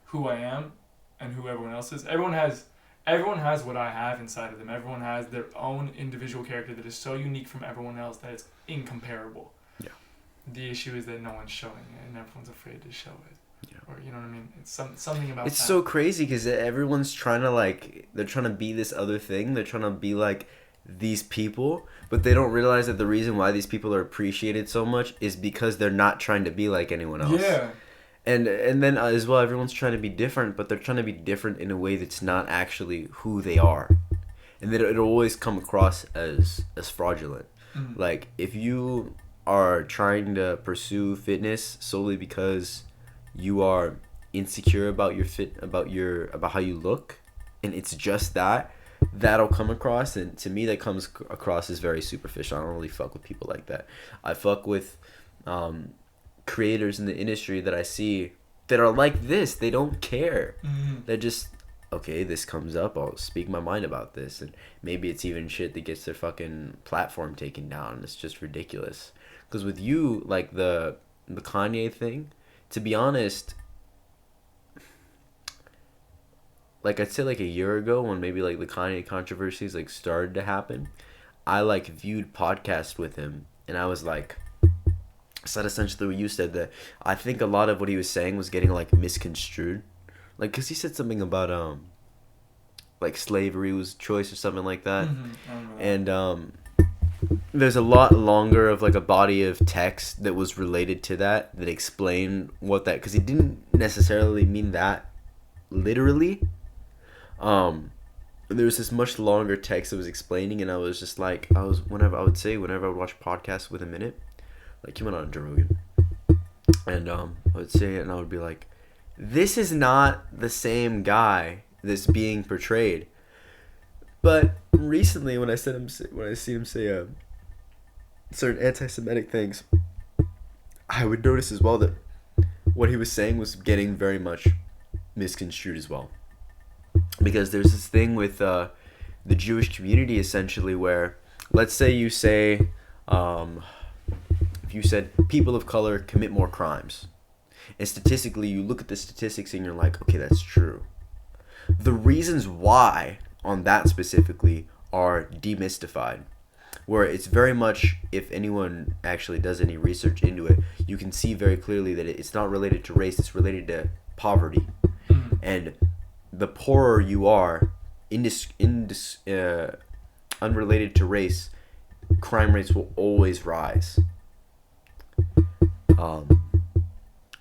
B: who I am and who everyone else is, everyone has what I have inside of them. Everyone has their own individual character that is so unique from everyone else that it's incomparable. Yeah. The issue is that no one's showing it and everyone's afraid to show it. Yeah. Or, you know what I mean? It's something about
A: it's that. So crazy because everyone's trying to, they're trying to be this other thing. They're trying to be like these people, but they don't realize that the reason why these people are appreciated so much is because they're not trying to be like anyone else. Yeah. And then as well, everyone's trying to be different, but they're trying to be different in a way that's not actually who they are. And that it'll always come across as fraudulent. Mm-hmm. Like, if you are trying to pursue fitness solely because you are insecure about about how you look, and it's just that'll come across, and to me that comes across as very superficial. I don't really fuck with people like that. I fuck with creators in the industry that I see that are like this. They don't care. Mm-hmm. They're just, okay, this comes up, I'll speak my mind about this, and maybe it's even shit that gets their fucking platform taken down. It's just ridiculous. Because with you, like the Kanye thing, to be honest, like I'd say like a year ago when maybe like the Kanye controversies like started to happen, I like viewed podcasts with him, and I was like, said essentially what you said, that I think a lot of what he was saying was getting like misconstrued, like because he said something about like slavery was choice or something like that. Mm-hmm. And there's a lot longer of like a body of text that was related to that explained what that, because he didn't necessarily mean that literally. There was this much longer text that was explaining, and I was just like, whenever I would watch podcasts with him in it, like he went on Joe Rogan, and I would say it, and I would be like, this is not the same guy that's being portrayed. But recently, when I see him say certain anti-Semitic things, I would notice as well that what he was saying was getting very much misconstrued as well. Because there's this thing with the Jewish community essentially where, let's say you say, if you said people of color commit more crimes, and statistically you look at the statistics and you're like, okay, that's true. The reasons why on that specifically are demystified, where it's very much, if anyone actually does any research into it, you can see very clearly that it's not related to race, it's related to poverty. And the poorer you are, unrelated to race, crime rates will always rise.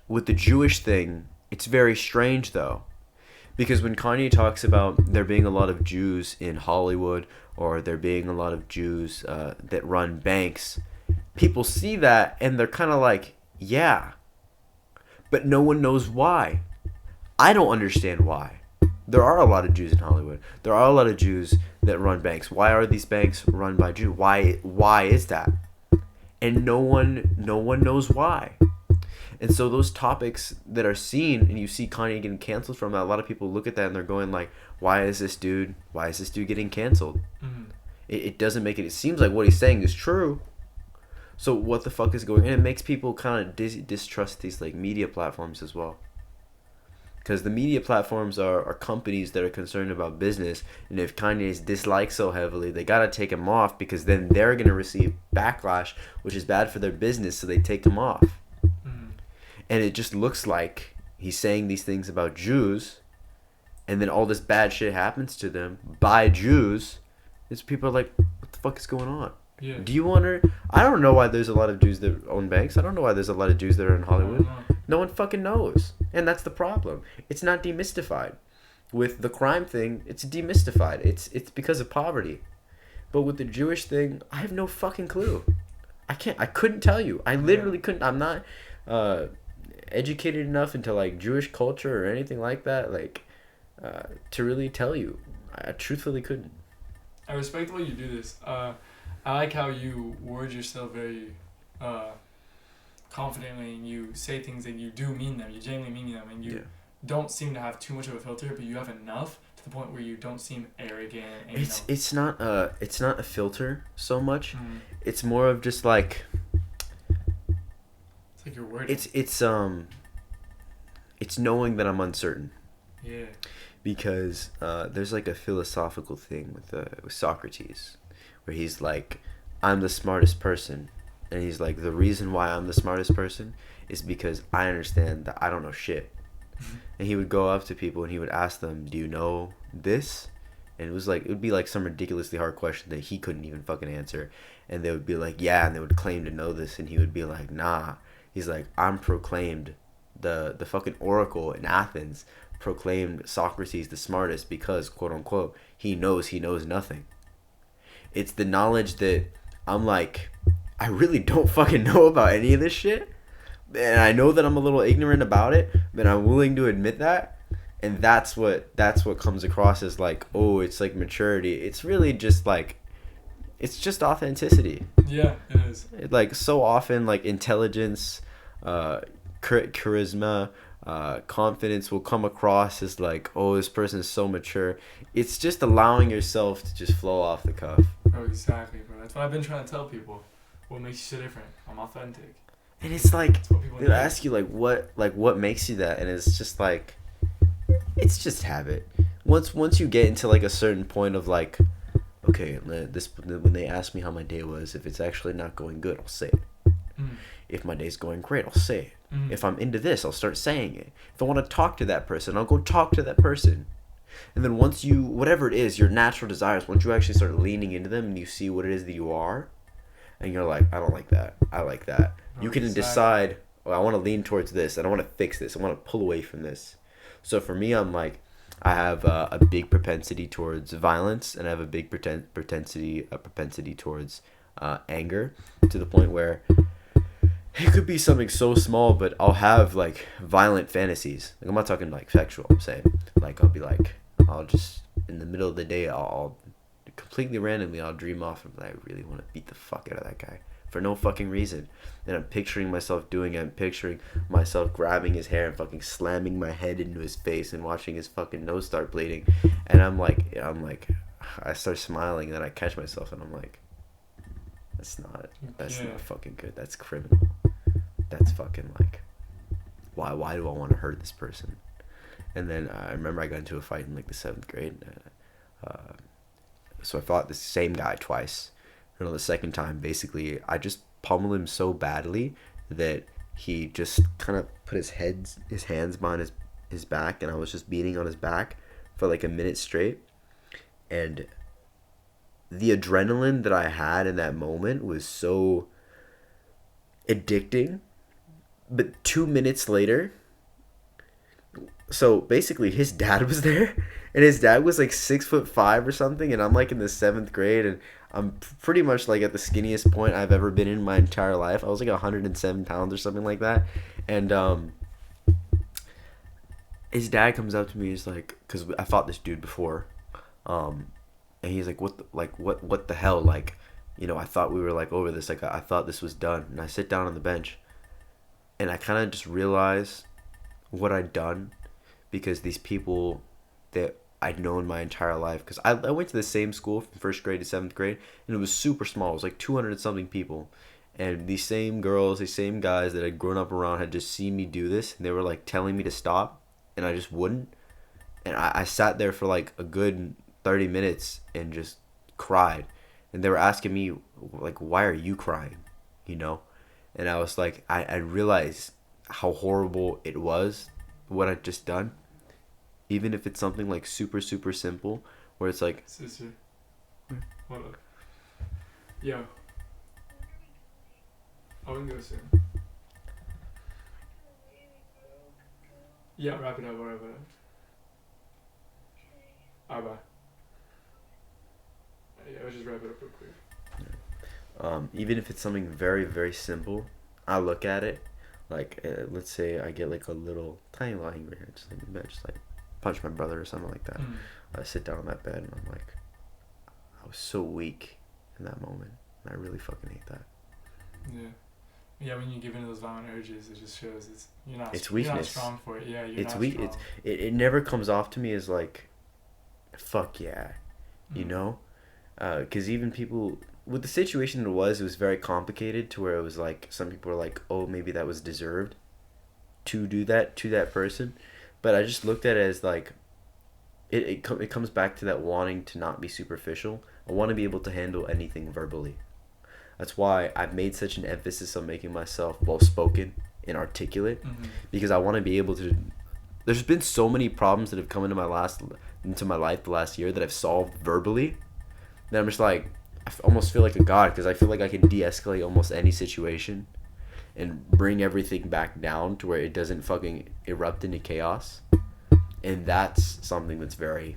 A: With the Jewish thing, it's very strange though, because when Kanye talks about there being a lot of Jews in Hollywood, or there being a lot of Jews that run banks, people see that and they're kind of like, yeah, but no one knows why. I don't understand why. There are a lot of Jews in Hollywood. There are a lot of Jews that run banks. Why are these banks run by Jews? Why is that? And no one knows why. And so those topics that are seen, and you see Kanye getting canceled from that, a lot of people look at that and they're going like, why is this dude getting canceled? Mm-hmm. It doesn't make it. It seems like what he's saying is true. So what the fuck is going on? And it makes people kind of distrust these like media platforms as well. Because the media platforms are companies that are concerned about business. And if Kanye is disliked so heavily, they got to take him off, because then they're going to receive backlash, which is bad for their business, so they take him off. Mm-hmm. And it just looks like he's saying these things about Jews, and then all this bad shit happens to them by Jews. It's people are like, what the fuck is going on? Yeah. Do you wonder? I don't know why there's a lot of Jews that own banks. I don't know why there's a lot of Jews that are in Hollywood. No one fucking knows. And that's the problem. It's not demystified. With the crime thing, it's demystified. It's because of poverty. But with the Jewish thing, I have no fucking clue. I couldn't tell you. I literally couldn't. I'm not educated enough into like Jewish culture or anything like that, like to really tell you. I truthfully couldn't.
B: I respect the way you do this. I like how you word yourself very confidently, and you say things and you do mean them. You genuinely mean them, and you don't seem to have too much of a filter, but you have enough to the point where you don't seem arrogant. And,
A: it's not a filter so much. Mm-hmm. It's more of just like.
B: It's like your word.
A: It's knowing that I'm uncertain.
B: Yeah.
A: Because there's like a philosophical thing with Socrates, where he's like, I'm the smartest person. And he's like, the reason why I'm the smartest person is because I understand that I don't know shit. Mm-hmm. And he would go up to people and he would ask them, do you know this? And it would be like some ridiculously hard question that he couldn't even fucking answer. And they would be like, yeah, and they would claim to know this. And he would be like, nah. He's like, I'm proclaimed, the fucking oracle in Athens proclaimed Socrates the smartest because, quote unquote, he knows nothing. It's the knowledge that I'm like, I really don't fucking know about any of this shit. And I know that I'm a little ignorant about it, but I'm willing to admit that. And that's what comes across as like, oh, it's like maturity. It's really just like, it's just authenticity.
B: Yeah, it is.
A: Like so often, like intelligence, charisma, confidence will come across as like, oh, this person is so mature. It's just allowing yourself to just flow off the cuff.
B: Oh, exactly, bro. That's what I've been trying to tell people. What makes you so different? I'm authentic.
A: And it's like, they'll ask you like what makes you that, and it's just like, it's just habit. Once you get into like a certain point of like, okay, when they ask me how my day was, if it's actually not going good, I'll say it. Mm. If my day's going great, I'll say it. Mm. If I'm into this, I'll start saying it. If I want to talk to that person, I'll go talk to that person. And then once you, whatever it is, your natural desires, once you actually start leaning into them and you see what it is that you are, and you're like, I don't like that, I like that. You can decide, oh, I want to lean towards this, and I want to fix this, I want to pull away from this. So for me, I'm like, I have a big propensity towards violence, and I have a big propensity towards anger, to the point where it could be something so small, but I'll have like violent fantasies. Like I'm not talking like sexual, I'm saying like I'll just in the middle of the day I'll completely randomly I'll dream off of like, I really want to beat the fuck out of that guy for no fucking reason. And I'm picturing myself doing it. I'm picturing myself grabbing his hair and fucking slamming my head into his face and watching his fucking nose start bleeding. And I'm like, I start smiling, and then I catch myself and I'm like, that's not fucking good. That's criminal. That's fucking like, why do I want to hurt this person? And then I remember I got into a fight in like the 7th grade. So I fought the same guy twice. And on the second time, basically, I just pummeled him so badly that he just kind of put his hands behind his back, and I was just beating on his back for like a minute straight. And the adrenaline that I had in that moment was so addicting. But 2 minutes later, so basically his dad was there, and his dad was like 6'5" or something, and I'm like in the 7th grade, and I'm pretty much like at the skinniest point I've ever been in my entire life. I was like 107 pounds or something like that. And his dad comes up to me, he's like, because I fought this dude before, and he's like, what the hell, like, you know, I thought we were like over this, like I thought this was done. And I sit down on the bench, and I kind of just realize what I'd done, because these people that I'd known my entire life, because I went to the same school from 1st grade to 7th grade, and it was super small. It was like 200 something people, and these same girls, these same guys that I'd grown up around had just seen me do this, and they were like telling me to stop, and I just wouldn't. And I sat there for like a good 30 minutes and just cried, and they were asking me like, why are you crying, you know? And I was like, I realized how horrible it was, what I'd just done. Even if it's something like super, super simple, where it's like...
B: Sister. What up? Yo. Oh, we can go soon. Yeah, wrap it up, wrap it up. Alright, bye. Yeah, let's just wrap it up real quick.
A: Even if it's something very, very simple, I look at it, like, let's say I get like a little tiny little angry, just like in bed, just like punch my brother or something like that. I sit down on that bed and I'm like, I was so weak in that moment, and I really fucking hate that.
B: Yeah, when you give in to those violent urges, it just shows you're not strong for it. Yeah,
A: it's weak. It never comes off to me as like, fuck yeah, you know, because even people with the situation it was very complicated, to where it was like some people were like, oh, maybe that was deserved to do that to that person, but I just looked at it as like, it comes back to that wanting to not be superficial. I want to be able to handle anything verbally. That's why I've made such an emphasis on making myself well-spoken and articulate, because I want to be able to... There's been so many problems that have come into my life the last year that I've solved verbally, that I'm just like, I almost feel like a god, because I feel like I can de-escalate almost any situation and bring everything back down to where it doesn't fucking erupt into chaos. And that's something that's very...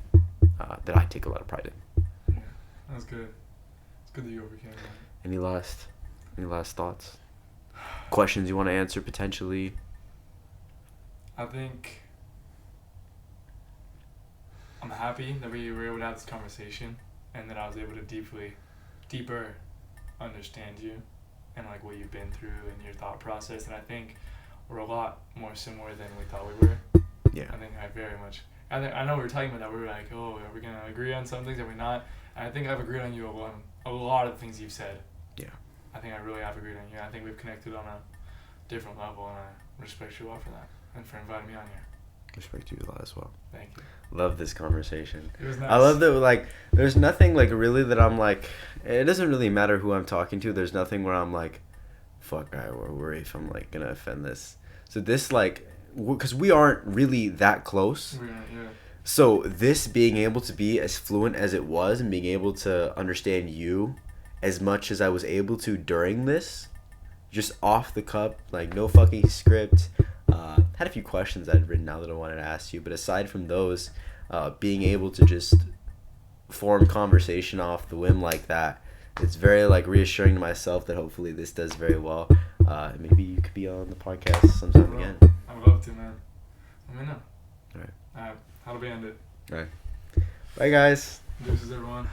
A: that I take a lot of pride in.
B: Yeah, that's good. It's good that you overcame that.
A: Any last thoughts? Questions you want to answer potentially?
B: I think I'm happy that we were able to have this conversation, and that I was able to deeper understand you and like what you've been through and your thought process. And I think we're a lot more similar than we thought we were.
A: Yeah.
B: I know we were talking about that. We were like, oh, are we gonna agree on some things? Are we not? And I think I've agreed on you on a lot of the things you've said.
A: Yeah.
B: I think I really have agreed on you. I think we've connected on a different level, and I respect you a lot for that and for inviting me on here.
A: Respect you a lot as well.
B: Thank you.
A: Love this conversation.
B: It was nice.
A: I love that, like, there's nothing, like, really that I'm, like, it doesn't really matter who I'm talking to. There's nothing where I'm, like, fuck, I worry if I'm, like, gonna offend this. So this, like, because we aren't really that close.
B: Yeah.
A: So this being able to be as fluent as it was, and being able to understand you as much as I was able to during this, just off the cup, like, no fucking script. Had a few questions I'd written out that I wanted to ask you, but aside from those, being able to just form conversation off the whim like that, it's very, like, reassuring to myself that hopefully this does very well. Maybe you could be on the podcast sometime again.
B: I would love to, man. Let me know.
A: Alright.
B: How do we end it?
A: Alright. Bye, guys.
B: Deuces, everyone.